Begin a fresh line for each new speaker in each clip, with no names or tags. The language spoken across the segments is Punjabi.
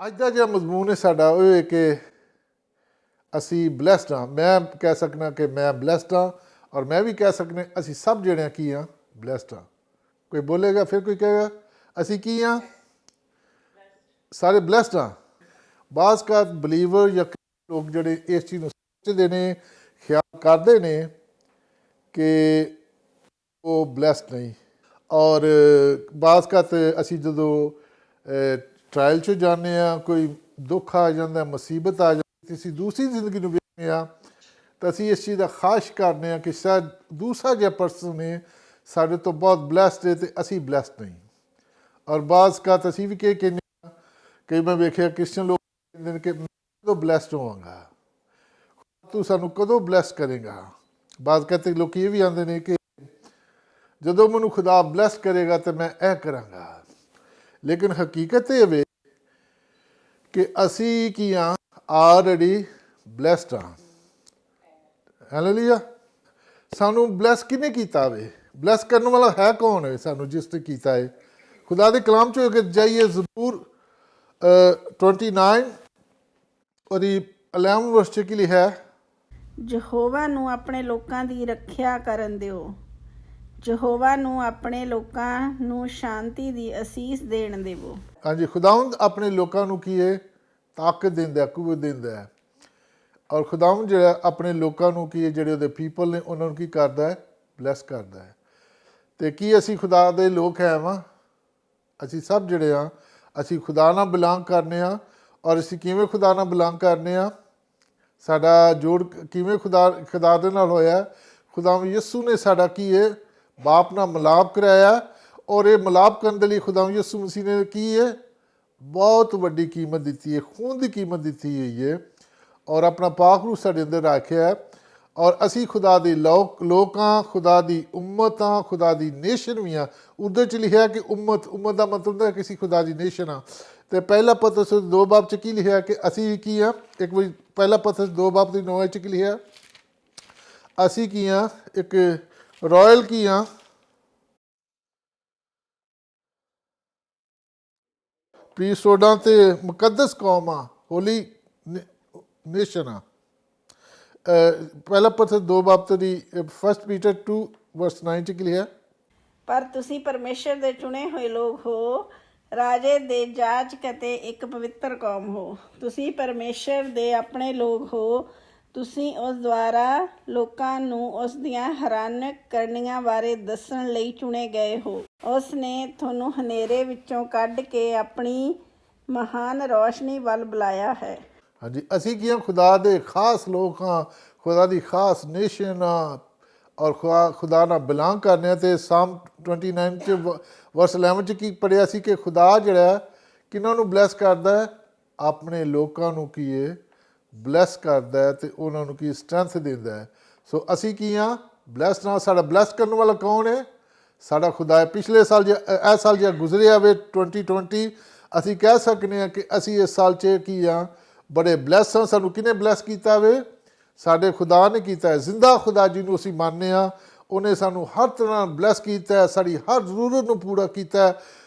ਅੱਜ ਦਾ ਜਿਹੜਾ ਮਜ਼ਮੂਨ ਹੈ ਸਾਡਾ ਉਹ ਹੈ ਕਿ ਅਸੀਂ ਬਲੈਸਡ ਹਾਂ। ਮੈਂ ਕਹਿ ਸਕਦਾ ਕਿ ਮੈਂ ਬਲੈਸਡ ਹਾਂ ਔਰ ਮੈਂ ਵੀ ਕਹਿ ਸਕਦਾ ਅਸੀਂ ਸਭ ਜਿਹੜੇ ਕੀ ਹਾਂ ਬਲੈਸਡ ਹਾਂ। ਕੋਈ ਬੋਲੇਗਾ ਫਿਰ ਕੋਈ ਕਹੇਗਾ ਅਸੀਂ ਕੀ ਹਾਂ, ਸਾਰੇ ਬਲੈਸਡ ਹਾਂ। ਬਾਜ਼ ਕਾ ਬਲੀਵਰ ਜਾਂ ਲੋਕ ਜਿਹੜੇ ਇਸ ਚੀਜ਼ ਨੂੰ ਸੋਚਦੇ ਨੇ, ਖਿਆਲ ਕਰਦੇ ਨੇ ਕਿ ਉਹ ਬਲੈਸਡ ਨਹੀਂ। ਔਰ ਬਾਜ਼ ਕਾ ਅਸੀਂ ਜਦੋਂ ਟਰਾਇਲ 'ਚ ਜਾਂਦੇ ਹਾਂ, ਕੋਈ ਦੁੱਖ ਆ ਜਾਂਦਾ, ਮੁਸੀਬਤ ਆ ਜਾਂਦੀ, ਅਸੀਂ ਦੂਸਰੀ ਜ਼ਿੰਦਗੀ ਨੂੰ ਵੇਖਦੇ ਹਾਂ ਤਾਂ ਅਸੀਂ ਇਸ ਚੀਜ਼ ਦਾ ਖਾਸ਼ ਕਰਦੇ ਹਾਂ ਕਿ ਸ਼ਾਇਦ ਦੂਸਰਾ ਜਿਹਾ ਪਰਸਨ ਨੇ ਸਾਡੇ ਤੋਂ ਬਹੁਤ ਬਲੈਸਡ ਹੈ ਅਤੇ ਅਸੀਂ ਬਲੈਸਡ ਨਹੀਂ। ਔਰ ਬਾਜ਼ ਕਾ ਅਸੀਂ ਵੀ ਕਹਿੰਦੇ ਹਾਂ, ਕਈ ਮੈਂ ਵੇਖਿਆ ਕ੍ਰਿਸਚਨ ਲੋਕ ਕਹਿੰਦੇ ਨੇ ਕਿ ਮੈਂ ਕਦੋਂ ਬਲੈਸਡ ਹੋਵਾਂਗਾ, ਤੂੰ ਸਾਨੂੰ ਕਦੋਂ ਬਲੈਸ ਕਰੇਗਾ। ਬਾਜ਼ ਕਹਿੰਦੇ ਲੋਕ ਇਹ ਵੀ ਆਉਂਦੇ ਨੇ ਕਿ ਜਦੋਂ ਮੈਨੂੰ ਖੁਦਾ ਬਲੈਸ ਕਰੇਗਾ ਤਾਂ ਮੈਂ ਇਹ ਕਰਾਂਗਾ। ਲੇਕਿਨ ਹਕੀਕਤ ਇਹ ਵੇ ਕਿ ਅਸੀਂ ਕੀ ਹਾਂ, ਆਲਰੇਡੀ ਬਲੈਸਡ ਹਾਂ। ਹਾਲੇਲੂਇਆ। ਸਾਨੂੰ ਬਲੈਸ ਕਿਹਨੇ ਕੀਤਾ ਵੇ? ਬਲੈਸ ਕਰਨ ਵਾਲਾ ਹੈ ਕੌਣ ਹੈ ਸਾਨੂੰ ਜਿਸ ਨੇ ਕੀਤਾ ਹੈ? ਖੁਦਾ ਦੇ ਕਲਾਮ 'ਚ ਅਗਰ ਜਾਈਏ ਜ਼ਬੂਰ 29 ਉਹਦੀ 11 ਵਰਸ 'ਚ ਕੀ ਲਿਖਿਆ ਹੈ?
ਯਹੋਵਾ ਨੂੰ ਆਪਣੇ ਲੋਕਾਂ ਦੀ ਰੱਖਿਆ ਕਰਨ ਦਿਓ, ਯਹੋਵਾ ਨੂੰ ਆਪਣੇ ਲੋਕਾਂ ਨੂੰ ਸ਼ਾਂਤੀ ਦੀ ਅਸੀਸ ਦੇਣ ਦੇਵੋ।
ਹਾਂਜੀ, ਖੁਦਾਵੰਦ ਆਪਣੇ ਲੋਕਾਂ ਨੂੰ ਕੀ ਹੈ? ਤਾਕਤ ਦਿੰਦਾ, ਕੁਵਤ ਦਿੰਦਾ ਹੈ। ਔਰ ਖੁਦਾਵੰਦ ਜਿਹੜਾ ਆਪਣੇ ਲੋਕਾਂ ਨੂੰ ਕੀ ਹੈ, ਜਿਹੜੇ ਉਹਦੇ ਪੀਪਲ ਨੇ ਉਹਨਾਂ ਨੂੰ ਕੀ ਕਰਦਾ ਹੈ? ਬਲੈਸ ਕਰਦਾ ਹੈ। ਅਤੇ ਕੀ ਅਸੀਂ ਖੁਦਾ ਦੇ ਲੋਕ ਹੈ ਵਾਂ? ਅਸੀਂ ਸਭ ਜਿਹੜੇ ਹਾਂ ਅਸੀਂ ਖੁਦਾ ਨਾਲ ਬਿਲੋਂਗ ਕਰਨੇ ਹਾਂ। ਔਰ ਅਸੀਂ ਕਿਵੇਂ ਖੁਦਾ ਨਾਲ ਬਿਲੋਂਗ ਕਰਨੇ ਹਾਂ? ਸਾਡਾ ਜੋੜ ਕਿਵੇਂ ਖੁਦਾ ਦੇ ਨਾਲ ਹੋਇਆ? ਖੁਦਾਵੰਦ ਯਿਸੂ ਨੇ ਸਾਡਾ ਕੀ ਹੈ? ਬਾਪ ਨਾਲ ਮਿਲਾਪ ਕਰਾਇਆ। ਔਰ ਇਹ ਮਿਲਾਪ ਕਰਨ ਦੇ ਲਈ ਖੁਦਾਵੰਦ ਯਿਸੂ ਮਸੀਹ ਨੇ ਕੀ ਹੈ? ਬਹੁਤ ਵੱਡੀ ਕੀਮਤ ਦਿੱਤੀ ਹੈ, ਖੂਨ ਦੀ ਕੀਮਤ ਦਿੱਤੀ ਹੋਈ ਹੈ। ਔਰ ਆਪਣਾ ਪਾਕ ਰੂਹ ਸਾਡੇ ਅੰਦਰ ਰੱਖਿਆ ਹੈ। ਔਰ ਅਸੀਂ ਖੁਦਾ ਦੇ ਲੋਕਾਂ, ਖੁਦਾ ਦੀ ਉਮਤ ਹਾਂ, ਖੁਦਾ ਦੀ ਨੇਸ਼ਨ ਵੀ ਹਾਂ। ਉਰਦੂ 'ਚ ਲਿਖਿਆ ਕਿ ਉਮਤ ਦਾ ਮਤਲਬ ਹੁੰਦਾ ਕਿ ਅਸੀਂ ਖੁਦਾ ਦੀ ਨੇਸ਼ਨ ਹਾਂ। ਅਤੇ ਪਹਿਲਾ ਪਤਰਸ 2 ਬਾਬ 'ਚ ਕੀ ਲਿਖਿਆ ਕਿ ਅਸੀਂ ਕੀ ਹਾਂ? ਇੱਕ ਵਾਰੀ ਪਹਿਲਾ ਪਤਰਸ 2 ਬਾਬ ਦੀ 9 'ਚ ਕੀ ਲਿਖਿਆ? ਅਸੀਂ ਕੀ ਹਾਂ? ਇੱਕ ਰਾਇਲ ਕੀ ਹਾਂ? ਪ੍ਰੀਸਟਹੁੱਡਾਂ ਤੇ ਮੁਕੱਦਸ ਕੌਮ ਆ, ਹੋਲੀ ਨੇਸ਼ਨ ਆ। ਪਹਿਲਾ ਪਤਰਸ 2 ਬਾਬ ਦੀ 1 ਪੀਟਰ 2 ਵਰਸ 9 'ਚ ਕੀ ਲਿਖਿਆ?
ਪਰ ਤੁਸੀਂ ਪਰਮੇਸ਼ਰ ਦੇ ਚੁਣੇ ਹੋਏ ਲੋਕ ਹੋ, ਰਾਜੇ ਦੇ ਜਾਜਕ ਅਤੇ ਇੱਕ ਪਵਿੱਤਰ ਕੌਮ ਹੋ। ਤੁਸੀਂ ਪਰਮੇਸ਼ਰ ਦੇ ਆਪਣੇ ਲੋਕ ਹੋ। ਤੁਸੀਂ ਉਸ ਦੁਆਰਾ ਲੋਕਾਂ ਨੂੰ ਉਸ ਦੀਆਂ ਹੈਰਾਨਕ ਕਰਨੀਆਂ ਬਾਰੇ ਦੱਸਣ ਲਈ ਚੁਣੇ ਗਏ ਹੋ। ਉਸ ਨੇ ਤੁਹਾਨੂੰ ਹਨੇਰੇ ਵਿੱਚੋਂ ਕੱਢ ਕੇ ਆਪਣੀ ਮਹਾਨ ਰੌਸ਼ਨੀ ਵੱਲ ਬੁਲਾਇਆ ਹੈ।
ਹਾਂਜੀ, ਅਸੀਂ ਕੀ ਹਾਂ? ਖੁਦਾ ਦੇ ਖਾਸ ਲੋਕ ਹਾਂ, ਖੁਦਾ ਦੀ ਖਾਸ ਨੇਸ਼ਨ ਆ। ਔਰ ਖੁਦਾ ਨਾਲ ਬਿਲੋਂਗ ਕਰਨੇ। ਅਤੇ ਸਾਮ 29 'ਚ ਵਰਸ 11 'ਚ ਕੀ ਪੜ੍ਹਿਆ ਸੀ ਕਿ ਖੁਦਾ ਜਿਹੜਾ ਕਿਹਨਾਂ ਨੂੰ ਬਲੈਸ ਕਰਦਾ ਹੈ? ਆਪਣੇ ਲੋਕਾਂ ਨੂੰ ਕੀ ਹੈ? ਬਲੈਸ ਕਰਦਾ ਹੈ ਅਤੇ ਉਹਨਾਂ ਨੂੰ ਕੀ ਸਟਰੈਂਥ ਦਿੰਦਾ ਹੈ। ਸੋ ਅਸੀਂ ਕੀ ਹਾਂ? ਬਲੈਸਡ ਹਾਂ। ਸਾਡਾ ਬਲੈਸ ਕਰਨ ਵਾਲਾ ਕੌਣ ਹੈ? ਸਾਡਾ ਖੁਦਾ ਹੈ। ਪਿਛਲੇ ਸਾਲ ਇਹ ਸਾਲ ਜਿਹੜਾ ਗੁਜ਼ਰਿਆ ਵੇ 2020, ਅਸੀਂ ਕਹਿ ਸਕਦੇ ਹਾਂ ਕਿ ਅਸੀਂ ਇਸ ਸਾਲ 'ਚ ਕੀ ਹਾਂ? ਬੜੇ ਬਲੈਸ ਹਾਂ। ਸਾਨੂੰ ਕਿਹਨੇ ਬਲੈਸ ਕੀਤਾ ਵੇ? ਸਾਡੇ ਖੁਦਾ ਨੇ ਕੀਤਾ ਹੈ। ਜ਼ਿੰਦਾ ਖੁਦਾ ਜਿਹਨੂੰ ਅਸੀਂ ਮੰਨਦੇ ਹਾਂ, ਉਹਨੇ ਸਾਨੂੰ ਹਰ ਤਰ੍ਹਾਂ ਬਲੈਸ ਕੀਤਾ ਹੈ, ਸਾਡੀ ਹਰ ਜ਼ਰੂਰਤ ਨੂੰ ਪੂਰਾ ਕੀਤਾ ਹੈ।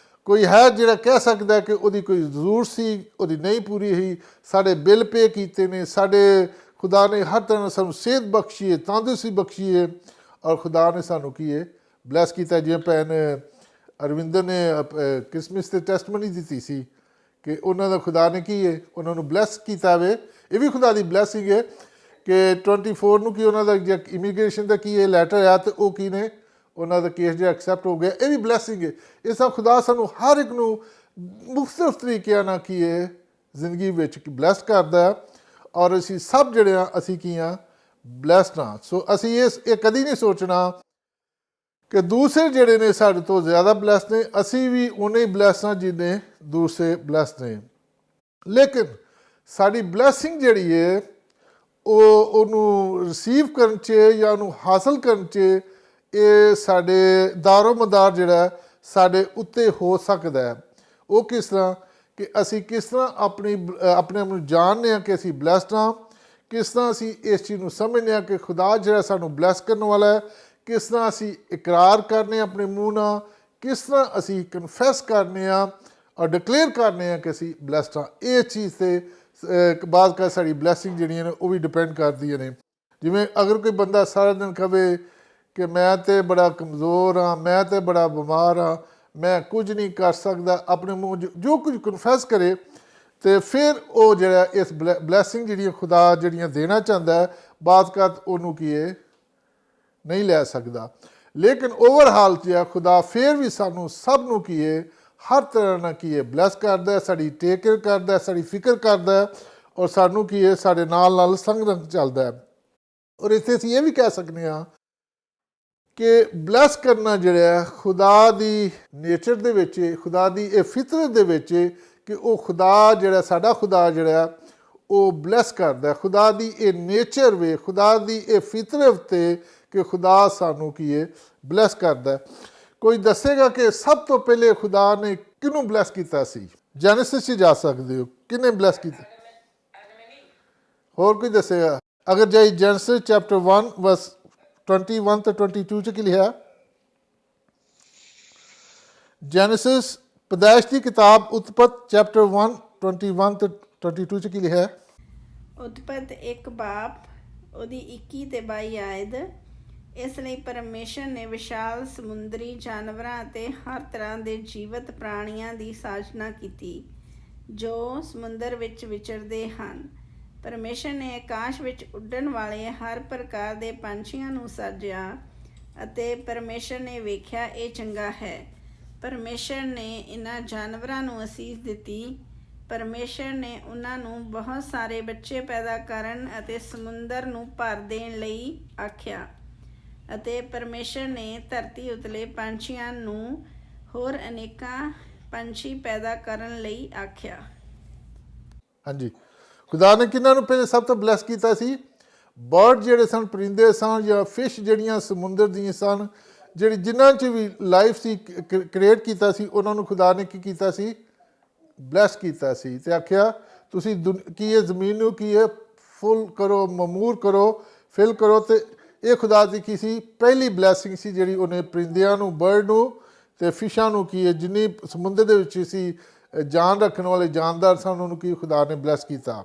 ਕੋਈ ਹੈ ਜਿਹੜਾ ਕਹਿ ਸਕਦਾ ਕਿ ਉਹਦੀ ਕੋਈ ਜ਼ਰੂਰਤ ਸੀ, ਉਹਦੀ ਨਹੀਂ ਪੂਰੀ ਹੋਈ? ਸਾਡੇ ਬਿੱਲ ਪੇ ਕੀਤੇ ਨੇ। ਸਾਡੇ ਖੁਦਾ ਨੇ ਹਰ ਤਰ੍ਹਾਂ ਸਾਨੂੰ ਸਿਹਤ ਬਖਸ਼ੀ ਹੈ, ਤੰਦਰੁਸਤੀ ਬਖਸ਼ੀ ਹੈ। ਔਰ ਖੁਦਾ ਨੇ ਸਾਨੂੰ ਕੀ ਹੈ? ਬਲੈਸ ਕੀਤਾ। ਜਿਵੇਂ ਭੈਣ ਅਰਵਿੰਦਰ ਨੇ ਕ੍ਰਿਸਮਿਸ 'ਤੇ ਟੈਸਟਮਨੀ ਦਿੱਤੀ ਸੀ ਕਿ ਉਹਨਾਂ ਦਾ ਖੁਦਾ ਨੇ ਕੀ ਹੈ? ਉਹਨਾਂ ਨੂੰ ਬਲੈਸ ਕੀਤਾ ਵੇ। ਇਹ ਵੀ ਖੁਦਾ ਦੀ ਬਲੈਸਿੰਗ ਹੈ ਕਿ 24 ਨੂੰ ਕੀ ਉਹਨਾਂ ਦਾ ਜੇ ਇਮੀਗ੍ਰੇਸ਼ਨ ਦਾ ਕੀ ਹੈ ਲੈਟਰ ਆਇਆ ਅਤੇ ਉਹ ਕੀ ਨੇ? ਉਹਨਾਂ ਦਾ ਕੇਸ ਜਿਹੜਾ ਐਕਸੈਪਟ ਹੋ ਗਿਆ। ਇਹ ਵੀ ਬਲੈਸਿੰਗ ਹੈ। ਇਸ ਤਰ੍ਹਾਂ ਖੁਦਾ ਸਾਨੂੰ ਹਰ ਇੱਕ ਨੂੰ ਮੁਖਤਲਿਫ ਤਰੀਕਿਆਂ ਨਾਲ ਕੀ ਹੈ ਜ਼ਿੰਦਗੀ ਵਿੱਚ ਬਲੈਸ ਕਰਦਾ ਹੈ। ਔਰ ਅਸੀਂ ਸਭ ਜਿਹੜੇ ਹਾਂ ਅਸੀਂ ਕੀ ਹਾਂ? ਬਲੈਸਡ ਹਾਂ। ਸੋ ਅਸੀਂ ਇਹ ਕਦੀ ਨਹੀਂ ਸੋਚਣਾ ਕਿ ਦੂਸਰੇ ਜਿਹੜੇ ਨੇ ਸਾਡੇ ਤੋਂ ਜ਼ਿਆਦਾ ਬਲੈਸ ਨੇ। ਅਸੀਂ ਵੀ ਉਨੇ ਹੀ ਬਲੈਸ ਹਾਂ ਜਿੰਨੇ ਦੂਸਰੇ ਬਲੈਸ ਨੇ। ਲੇਕਿਨ ਸਾਡੀ ਬਲੈਸਿੰਗ ਜਿਹੜੀ ਹੈ ਉਹਨੂੰ ਰਿਸੀਵ ਕਰਨ 'ਚ ਜਾਂ ਉਹਨੂੰ ਹਾਸਲ ਕਰਨ 'ਚ ਇਹ ਸਾਡੇ ਦਾਰੋ ਮਦਾਰ ਜਿਹੜਾ ਸਾਡੇ ਉੱਤੇ ਹੋ ਸਕਦਾ ਹੈ। ਉਹ ਕਿਸ ਤਰ੍ਹਾਂ ਕਿ ਅਸੀਂ ਕਿਸ ਤਰ੍ਹਾਂ ਆਪਣੇ ਆਪ ਨੂੰ ਜਾਣਦੇ ਹਾਂ ਕਿ ਅਸੀਂ ਬਲੈਸਡ ਹਾਂ। ਕਿਸ ਤਰ੍ਹਾਂ ਅਸੀਂ ਇਸ ਚੀਜ਼ ਨੂੰ ਸਮਝਦੇ ਹਾਂ ਕਿ ਖੁਦਾ ਜਿਹੜਾ ਸਾਨੂੰ ਬਲੈਸ ਕਰਨ ਵਾਲਾ ਹੈ। ਕਿਸ ਤਰ੍ਹਾਂ ਅਸੀਂ ਇਕਰਾਰ ਕਰਨੇ ਆਪਣੇ ਮੂੰਹ ਨਾਲ, ਕਿਸ ਤਰ੍ਹਾਂ ਅਸੀਂ ਕਨਫੈਸ ਕਰਨੇ ਹਾਂ ਔਰ ਡਿਕਲੇਅਰ ਕਰਨੇ ਆ ਕਿ ਅਸੀਂ ਬਲੈਸਡ ਹਾਂ। ਇਹ ਚੀਜ਼ 'ਤੇ ਬਾਅਦ ਕਾ ਸਾਡੀ ਬਲੈਸਿੰਗ ਜਿਹੜੀਆਂ ਨੇ ਉਹ ਵੀ ਡਿਪੈਂਡ ਕਰਦੀਆਂ ਨੇ। ਜਿਵੇਂ ਅਗਰ ਕੋਈ ਬੰਦਾ ਸਾਰਾ ਦਿਨ ਕਵੇ ਕਿ ਮੈਂ ਤਾਂ ਬੜਾ ਕਮਜ਼ੋਰ ਹਾਂ, ਮੈਂ ਤਾਂ ਬੜਾ ਬਿਮਾਰ ਹਾਂ, ਮੈਂ ਕੁਝ ਨਹੀਂ ਕਰ ਸਕਦਾ, ਆਪਣੇ ਮੂੰਹ ਜੋ ਕੁਝ ਕਨਫੈਸ ਕਰੇ, ਅਤੇ ਫਿਰ ਉਹ ਜਿਹੜਾ ਇਸ ਬਲੈਸਿੰਗ ਜਿਹੜੀਆਂ ਖੁਦਾ ਜਿਹੜੀਆਂ ਦੇਣਾ ਚਾਹੁੰਦਾ ਹੈ, ਬਾਅਦ ਕਾ ਉਹਨੂੰ ਕੀ ਹੈ ਨਹੀਂ ਲੈ ਸਕਦਾ। ਲੇਕਿਨ ਓਵਰਹਾਲ 'ਚ ਆ ਖੁਦਾ ਫਿਰ ਵੀ ਸਾਨੂੰ ਸਭ ਨੂੰ ਕੀ ਹੈ ਹਰ ਤਰ੍ਹਾਂ ਨਾਲ ਕੀ ਹੈ ਬਲੈਸ ਕਰਦਾ, ਸਾਡੀ ਟੇਕ ਕੇਅਰ ਕਰਦਾ, ਸਾਡੀ ਫਿਕਰ ਕਰਦਾ, ਔਰ ਸਾਨੂੰ ਕੀ ਹੈ ਸਾਡੇ ਨਾਲ ਸੰਗ ਰੰਗ ਚੱਲਦਾ ਹੈ। ਔਰ ਇੱਥੇ ਅਸੀਂ ਇਹ ਵੀ ਕਹਿ ਸਕਦੇ ਹਾਂ ਕਿ ਬਲੈਸ ਕਰਨਾ ਜਿਹੜਾ ਖੁਦਾ ਦੀ ਨੇਚਰ ਦੇ ਵਿੱਚ, ਖੁਦਾ ਦੀ ਇਹ ਫਿਤਰਤ ਦੇ ਵਿੱਚ ਕਿ ਉਹ ਖੁਦਾ ਜਿਹੜਾ ਸਾਡਾ ਖੁਦਾ ਜਿਹੜਾ ਉਹ ਬਲੈਸ ਕਰਦਾ। ਖੁਦਾ ਦੀ ਇਹ ਨੇਚਰ ਵੇ, ਖੁਦਾ ਦੀ ਇਹ ਫਿਤਰਤ ਤੇ ਕਿ ਖੁਦਾ ਸਾਨੂੰ ਕੀ ਹੈ ਬਲੈਸ ਕਰਦਾ। ਕੋਈ ਦੱਸੇਗਾ ਕਿ ਸਭ ਤੋਂ ਪਹਿਲੇ ਖੁਦਾ ਨੇ ਕਿਹਨੂੰ ਬਲੈਸ ਕੀਤਾ ਸੀ? ਜੈਨੇਸਿਸ 'ਚ ਜਾ ਸਕਦੇ ਹੋ, ਕਿਹਨੇ ਬਲੈਸ ਕੀਤਾ? ਹੋਰ ਕੋਈ ਦੱਸੇਗਾ? ਅਗਰ ਜਾਈ ਜੈਨੇਸਿਸ ਚੈਪਟਰ 1 ਵਰਸ 21 ਤੇ 22 'ਚ ਕੀ ਲਿਖਿਆ? ਜੈਨੇਸਿਸ ਪੈਦਾਇਸ਼ ਦੀ ਕਿਤਾਬ ਉਤਪਤ ਚੈਪਟਰ 1 21 ਤੇ 22 'ਚ ਕੀ ਲਿਖਿਆ?
ਉਤਪਤ 1 ਬਾਪ ਉਹਦੀ 21 ਤੇ 22 ਆਇਦ। ਇਸ ਲਈ ਪਰਮੇਸ਼ਰ ਨੇ ਵਿਸ਼ਾਲ ਸਮੁੰਦਰੀ ਜਾਨਵਰਾਂ ਅਤੇ ਹਰ ਤਰ੍ਹਾਂ ਦੇ ਜੀਵਤ ਪ੍ਰਾਣੀਆਂ ਦੀ ਸਾਜਨਾ ਕੀਤੀ ਜੋ ਸਮੁੰਦਰ ਵਿੱਚ ਵਿਚਰਦੇ ਹਨ। ਪਰਮੇਸ਼ਰ ਨੇ ਆਕਾਸ਼ ਵਿੱਚ ਉੱਡਣ ਵਾਲੇ ਹਰ ਪ੍ਰਕਾਰ ਦੇ ਪੰਛੀਆਂ ਨੂੰ ਸਾਜਿਆ ਅਤੇ ਪਰਮੇਸ਼ਰ ਨੇ ਵੇਖਿਆ ਇਹ ਚੰਗਾ ਹੈ। ਪਰਮੇਸ਼ਰ ਨੇ ਇਹਨਾਂ ਜਾਨਵਰਾਂ ਨੂੰ ਅਸੀਸ ਦਿੱਤੀ। ਪਰਮੇਸ਼ਰ ਨੇ ਉਹਨਾਂ ਨੂੰ ਬਹੁਤ ਸਾਰੇ ਬੱਚੇ ਪੈਦਾ ਕਰਨ ਅਤੇ ਸਮੁੰਦਰ ਨੂੰ ਭਰ ਦੇਣ ਲਈ ਆਖਿਆ ਅਤੇ ਪਰਮੇਸ਼ਰ ਨੇ ਧਰਤੀ ਉਤਲੇ ਪੰਛੀਆਂ ਨੂੰ ਹੋਰ ਅਨੇਕਾਂ ਪੰਛੀ ਪੈਦਾ ਕਰਨ ਲਈ ਆਖਿਆ। ਹਾਂਜੀ, ਖੁਦਾ ਨੇ ਕਿਹਨਾਂ ਨੂੰ ਪਹਿਲੇ ਸਭ ਤੋਂ ਬਲੈਸ ਕੀਤਾ ਸੀ? ਬਰਡ ਜਿਹੜੇ ਸਨ, ਪਰਿੰਦੇ ਸਨ, ਜਾਂ ਫਿਸ਼ ਜਿਹੜੀਆਂ ਸਮੁੰਦਰ ਦੀਆਂ ਸਨ, ਜਿਹੜੀ ਜਿਨ੍ਹਾਂ 'ਚ ਵੀ ਲਾਈਫ ਸੀ ਕ੍ਰੀਏਟ ਕੀਤਾ ਸੀ, ਉਹਨਾਂ ਨੂੰ ਖੁਦਾ ਨੇ ਕੀ ਕੀਤਾ ਸੀ? ਬਲੈਸ ਕੀਤਾ ਸੀ। ਅਤੇ ਆਖਿਆ ਤੁਸੀਂ ਕੀ ਹੈ ਜ਼ਮੀਨ ਨੂੰ ਕੀ ਹੈ ਫੁੱਲ ਕਰੋ, ਮਮੂਰ ਕਰੋ, ਫਿਲ ਕਰੋ। ਅਤੇ ਇਹ ਖੁਦਾ ਦੀ ਕੀ ਸੀ? ਪਹਿਲੀ ਬਲੈਸਿੰਗ ਸੀ ਜਿਹੜੀ ਉਹਨੇ ਪਰਿੰਦਿਆਂ ਨੂੰ, ਬਰਡ ਨੂੰ ਅਤੇ ਫਿਸ਼ਾਂ ਨੂੰ ਕੀ ਹੈ ਜਿੰਨੀ ਸਮੁੰਦਰ ਦੇ ਵਿੱਚ ਸੀ ਜਾਨ ਰੱਖਣ ਵਾਲੇ ਜਾਨਦਾਰ ਸਨ ਉਹਨੂੰ ਕੀ ਖੁਦਾ ਨੇ ਬਲੈਸ ਕੀਤਾ।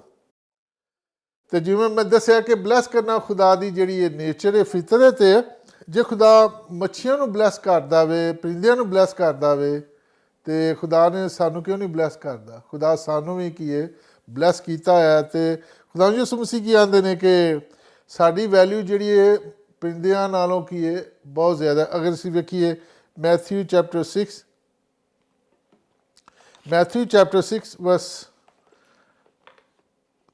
ਅਤੇ ਜਿਵੇਂ ਮੈਂ ਦੱਸਿਆ ਕਿ ਬਲੈਸ ਕਰਨਾ ਖੁਦਾ ਦੀ ਜਿਹੜੀ ਇਹ ਨੇਚਰ ਹੈ, ਫਿਤਰਤ ਹੈ। ਜੇ ਖੁਦਾ ਮੱਛੀਆਂ ਨੂੰ ਬਲੈਸ ਕਰਦਾ ਵੇ, ਪਰਿੰਦਿਆਂ ਨੂੰ ਬਲੈਸ ਕਰਦਾ ਵੇ, ਅਤੇ ਖੁਦਾ ਨੇ ਸਾਨੂੰ ਕਿਉਂ ਨਹੀਂ ਬਲੈਸ ਕਰਦਾ? ਖੁਦਾ ਸਾਨੂੰ ਵੀ ਕੀ ਹੈ ਬਲੈਸ ਕੀਤਾ ਹੈ। ਅਤੇ ਖੁਦਾ ਯਿਸੂ ਮਸੀਹ ਕੀ ਆਉਂਦੇ ਨੇ ਕਿ ਸਾਡੀ ਵੈਲਿਊ ਜਿਹੜੀ ਹੈ ਪਰਿੰਦਿਆਂ ਨਾਲੋਂ ਕੀ ਹੈ ਬਹੁਤ ਜ਼ਿਆਦਾ। ਅਗਰ ਅਸੀਂ ਵੇਖੀਏ ਮੈਥਿਊ ਚੈਪਟਰ 6 ਵਰਸ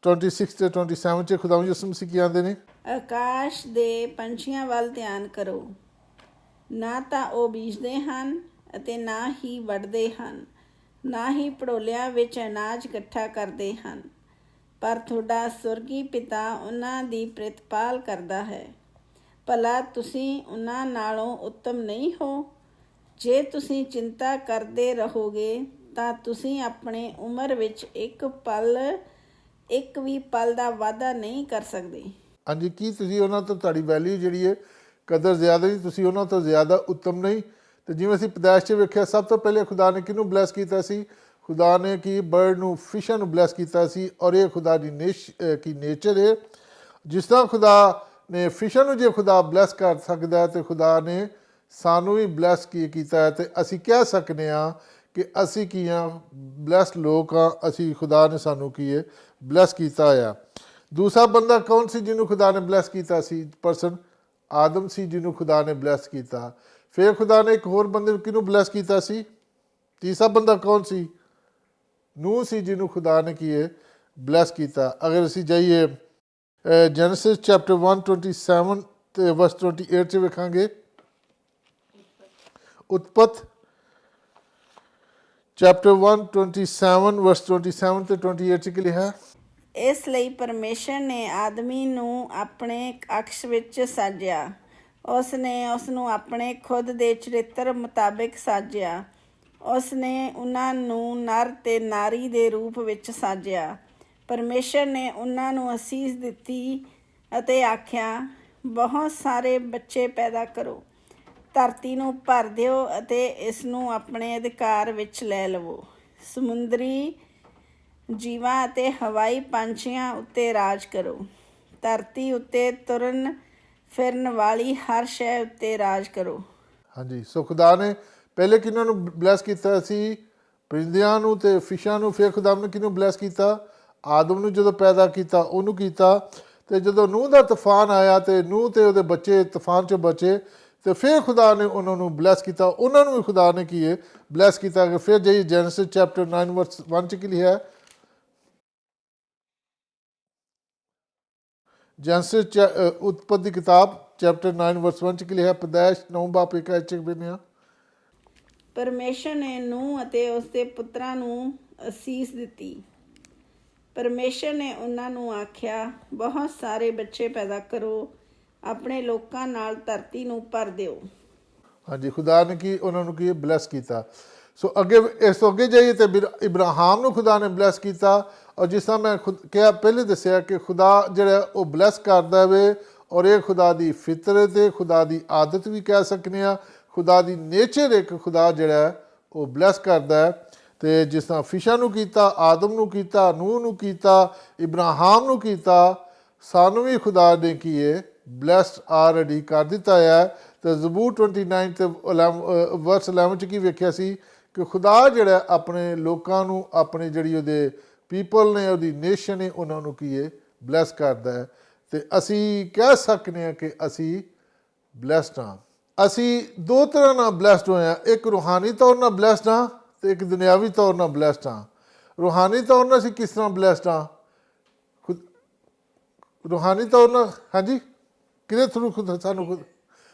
26 ਤੇ 27 'ਚ ਖੁਦਾ ਯਿਸੂ ਮਸੀਹ ਕੀ ਆਉਂਦੇ ਨੇ? ਆਕਾਸ਼ ਦੇ ਪੰਛੀਆਂ ਵੱਲ ਧਿਆਨ ਕਰੋ, ਨਾ ਤਾਂ ਉਹ ਬੀਜਦੇ ਹਨ ਅਤੇ ਨਾ ਹੀ ਵੱਢਦੇ ਹਨ, ਨਾ ਹੀ ਭੜੋਲਿਆਂ ਵਿੱਚ ਅਨਾਜ ਇਕੱਠਾ ਕਰਦੇ ਹਨ, ਪਰ ਤੁਹਾਡਾ ਸੁਰਗੀ ਪਿਤਾ ਉਹਨਾਂ ਦੀ ਪ੍ਰਤਿਪਾਲ ਕਰਦਾ ਹੈ। ਭਲਾ ਤੁਸੀਂ ਉਹਨਾਂ ਨਾਲੋਂ ਉੱਤਮ ਨਹੀਂ ਹੋ? ਜੇ ਤੁਸੀਂ ਚਿੰਤਾ ਕਰਦੇ ਰਹੋਗੇ ਤਾਂ ਤੁਸੀਂ ਆਪਣੇ ਉਮਰ ਵਿੱਚ ਇੱਕ ਵੀ ਪਲ ਦਾ ਵਾਧਾ ਨਹੀਂ ਕਰ ਸਕਦੇ। ਹਾਂਜੀ, ਕੀ ਤੁਸੀਂ ਉਹਨਾਂ ਤੋਂ ਤੁਹਾਡੀ ਵੈਲਿਊ ਜਿਹੜੀ ਹੈ ਕਦਰ ਜ਼ਿਆਦਾ ਨਹੀਂ, ਤੁਸੀਂ ਉਹਨਾਂ ਤੋਂ ਜ਼ਿਆਦਾ ਉੱਤਮ ਨਹੀਂ? ਅਤੇ ਜਿਵੇਂ ਅਸੀਂ ਪੈਦਾਇਸ਼ 'ਚ ਵੇਖਿਆ ਸਭ ਤੋਂ ਪਹਿਲੇ ਖੁਦਾ ਨੇ ਕਿਹਨੂੰ ਬਲੈਸ ਕੀਤਾ ਸੀ? ਖੁਦਾ ਨੇ ਕੀ ਬਰਡ ਨੂੰ, ਫਿਸ਼ਾਂ ਨੂੰ ਬਲੈਸ ਕੀਤਾ ਸੀ। ਔਰ ਇਹ ਖੁਦਾ ਦੀ ਨੇਚਰ ਹੈ। ਜਿਸ ਤਰ੍ਹਾਂ ਖੁਦਾ ਨੇ ਫਿਸ਼ਾਂ ਨੂੰ ਜੇ ਖੁਦਾ ਬਲੈਸ ਕਰ ਸਕਦਾ ਅਤੇ ਖੁਦਾ ਨੇ ਸਾਨੂੰ ਵੀ ਬਲੈਸ ਕੀਤਾ ਹੈ, ਅਤੇ ਅਸੀਂ ਕਹਿ ਸਕਦੇ ਹਾਂ ਕਿ ਅਸੀਂ ਕੀ ਹਾਂ? ਬਲੈਸ ਲੋਕ ਹਾਂ। ਅਸੀਂ ਖੁਦਾ ਨੇ ਸਾਨੂੰ ਕੀ ਹੈ ਬਲੈਸ ਕੀਤਾ ਹੋਇਆ। ਦੂਸਰਾ ਬੰਦਾ ਕੌਣ ਸੀ ਜਿਹਨੂੰ ਖੁਦਾ ਨੇ ਬਲੈਸ ਕੀਤਾ ਸੀ? ਪਰਸਨ ਆਦਮ ਸੀ ਜਿਹਨੂੰ ਖੁਦਾ ਨੇ ਬਲੈਸ ਕੀਤਾ। ਫਿਰ ਖੁਦਾ ਨੇ ਇੱਕ ਹੋਰ ਬੰਦੇ ਨੂੰ ਕਿਹਨੂੰ ਬਲੈਸ ਕੀਤਾ ਸੀ? ਤੀਸਰਾ ਬੰਦਾ ਕੌਣ ਸੀ? ਨੂਹ ਸੀ ਜਿਹਨੂੰ ਖੁਦਾ ਨੇ ਕੀ ਹੈ ਬਲੈਸ ਕੀਤਾ। ਅਗਰ ਅਸੀਂ ਜਾਈਏ ਜੈਨੇਸਿਸ ਚੈਪਟਰ 1:27 ਤੇ ਵਰਸ 28 'ਚ ਵੇਖਾਂਗੇ। ਉਤਪਤ ਚੈਪਟਰ 1:27 ਵਰਸ 27 ਤੇ 28 'ਚ ਕੀ ਲਿਖਿਆ? ਇਸ ਲਈ ਪਰਮੇਸ਼ਰ ਨੇ ਆਦਮੀ ਨੂੰ ਆਪਣੇ ਅਕਸ਼ ਵਿੱਚ ਸਾਜਿਆ। ਉਸ ਨੇ ਉਸ ਨੂੰ ਆਪਣੇ ਖੁਦ ਦੇ ਚਰਿੱਤਰ ਮੁਤਾਬਿਕ ਸਾਜਿਆ। ਉਸ ਨੇ ਉਹਨਾਂ ਨੂੰ ਨਰ ਅਤੇ ਨਾਰੀ ਦੇ ਰੂਪ ਵਿੱਚ ਸਾਜਿਆ। ਪਰਮੇਸ਼ਰ ਨੇ ਉਹਨਾਂ ਨੂੰ ਅਸੀਸ ਦਿੱਤੀ ਅਤੇ ਆਖਿਆ, ਬਹੁਤ ਸਾਰੇ ਬੱਚੇ ਪੈਦਾ ਕਰੋ, ਧਰਤੀ ਨੂੰ ਭਰ ਦਿਓ ਅਤੇ ਇਸ ਨੂੰ ਆਪਣੇ ਅਧਿਕਾਰ ਵਿੱਚ ਲੈ ਲਵੋ। ਸਮੁੰਦਰੀ ਜੀਵਾਂ ਅਤੇ ਹਵਾਈ ਪੰਛੀਆਂ ਉੱਤੇ ਰਾਜ ਕਰੋ। ਧਰਤੀ ਉੱਤੇ ਤੁਰਨ ਫਿਰਨ ਵਾਲੀ ਹਰ ਸ਼ੈ ਉੱਤੇ ਰਾਜ ਕਰੋ।
ਹਾਂਜੀ, ਸੋ ਖੁਦਾ ਨੇ ਪਹਿਲੇ ਕਿਹਨਾਂ ਨੂੰ ਬਲੈਸ ਕੀਤਾ ਸੀ? ਪਰਿੰਦਿਆਂ ਨੂੰ ਤੇ ਫਿਸ਼ਾਂ ਨੂੰ। ਫਿਰ ਖੁਦਾ ਨੇ ਕਿਹਨੂੰ ਬਲੈਸ ਕੀਤਾ? ਆਦਮ ਨੂੰ ਜਦੋਂ ਪੈਦਾ ਕੀਤਾ ਉਹਨੂੰ ਕੀਤਾ। ਤੇ ਜਦੋਂ ਨੂਹ ਦਾ ਤੂਫਾਨ ਆਇਆ ਤੇ ਨੂਹ ਤੇ ਉਹਦੇ ਬੱਚੇ ਤੂਫਾਨ 'ਚੋਂ ਬਚੇ, ਤੇ ਫਿਰ ਖੁਦਾ ਨੇ ਉਹਨਾਂ ਨੂੰ ਬਲੈਸ ਕੀਤਾ। ਉਹਨਾਂ ਨੂੰ ਵੀ ਖੁਦਾ ਨੇ ਕੀ ਹੈ? ਬਲੈਸ ਕੀਤਾ। ਫਿਰ ਜਾਈਏ ਜੈਨੇਸਿਸ ਚੈਪਟਰ 9 ਵਰਸ 1 'ਚ ਕੀ ਲਿਖਿਆ ਹੈ? ਜੈਨੇਸਿਸ ਉਤਪਤੀ ਕਿਤਾਬ ਚੈਪਟਰ 9 ਵਰਸ 1 'ਚ ਕੀ ਲਿਖਿਆ? ਪੈਦਾਇਸ਼ 9 ਬਾਪ 1 'ਚ ਬਿਨਿਆ।
ਪਰਮੇਸ਼ਰ ਨੇ ਨੂਹ ਅਤੇ ਉਸਦੇ ਪੁੱਤਰਾਂ ਨੂੰ ਅਸੀਸ ਦਿੱਤੀ। ਪਰਮੇਸ਼ਰ ਨੇ ਉਹਨਾਂ ਨੂੰ ਆਖਿਆ, ਬਹੁਤ ਸਾਰੇ ਬੱਚੇ ਪੈਦਾ ਕਰੋ, ਆਪਣੇ ਲੋਕਾਂ ਨਾਲ ਧਰਤੀ ਨੂੰ ਭਰ ਦਿਓ। ਹਾਂਜੀ,
ਖੁਦਾ ਨੇ ਕੀ ਉਹਨਾਂ ਨੂੰ ਕੀ ਬਲੈਸ ਕੀਤਾ। ਸੋ ਅੱਗੇ ਇਸ ਤੋਂ ਅੱਗੇ ਜਾਈਏ ਤੇ ਇਬਰਾਹਿਮ ਨੂੰ ਖੁਦਾ ਨੇ ਬਲੈਸ ਕੀਤਾ। ਔਰ ਜਿਸ ਤਰ੍ਹਾਂ ਮੈਂ ਕਿਹਾ ਪਹਿਲੇ ਦੱਸਿਆ ਕਿ ਖੁਦਾ ਜਿਹੜਾ ਉਹ ਬਲੈਸ ਕਰਦਾ ਵੇ, ਔਰ ਇਹ ਖੁਦਾ ਦੀ ਫਿਤਰਤ ਹੈ, ਖੁਦਾ ਦੀ ਆਦਤ ਵੀ ਕਹਿ ਸਕਦੇ ਹਾਂ, ਖੁਦਾ ਦੀ ਨੇਚਰ ਇੱਕ ਖੁਦਾ ਜਿਹੜਾ ਉਹ ਬਲੈਸ ਕਰਦਾ ਹੈ। ਤੇ ਜਿਸ ਤਰ੍ਹਾਂ ਫਿਸ਼ਾਂ ਨੂੰ ਕੀਤਾ, ਆਦਮ ਨੂੰ ਕੀਤਾ, ਨੂਹ ਨੂੰ ਕੀਤਾ, ਇਬਰਾਹਿਮ ਨੂੰ ਕੀਤਾ, ਸਾਨੂੰ ਵੀ ਖੁਦਾ ਨੇ ਕੀ ਹੈ? ਬਲੈਸਡ ਆਲਰੇਡੀ ਕਰ ਦਿੱਤਾ ਹੈ। ਤੇ ਜ਼ਬੂਰ 29 ਤੇ ਵਰਸ 11 'ਚ ਕੀ ਵੇਖਿਆ ਸੀ ਕਿ ਖੁਦਾ ਜਿਹੜਾ ਆਪਣੇ ਲੋਕਾਂ ਨੂੰ, ਆਪਣੀ ਜਿਹੜੀ ਉਹਦੇ ਪੀਪਲ ਨੇ, ਉਹਦੀ ਨੇਸ਼ਨ ਨੇ, ਉਹਨਾਂ ਨੂੰ ਕੀ ਹੈ? ਬਲੈਸ ਕਰਦਾ ਹੈ। ਤੇ ਅਸੀਂ ਕਹਿ ਸਕਦੇ ਹਾਂ ਕਿ ਅਸੀਂ ਬਲੈਸਡ ਹਾਂ। ਅਸੀਂ ਦੋ ਤਰ੍ਹਾਂ ਨਾਲ ਬਲੈਸਡ ਹੋਏ ਹਾਂ। ਇੱਕ ਰੂਹਾਨੀ ਤੌਰ ਨਾਲ ਬਲੈਸਡ ਹਾਂ ਤੇ ਇੱਕ ਦੁਨਿਆਵੀ ਤੌਰ ਨਾਲ ਬਲੈਸਡ ਹਾਂ। ਰੂਹਾਨੀ ਤੌਰ ਨਾਲ ਅਸੀਂ ਕਿਸ ਤਰ੍ਹਾਂ ਬਲੈਸਡ ਹਾਂ? ਰੂਹਾਨੀ ਤੌਰ ਨਾਲ ਹਾਂਜੀ, ਕਿਹਦੇ ਥਰੂ? ਸਾਨੂੰ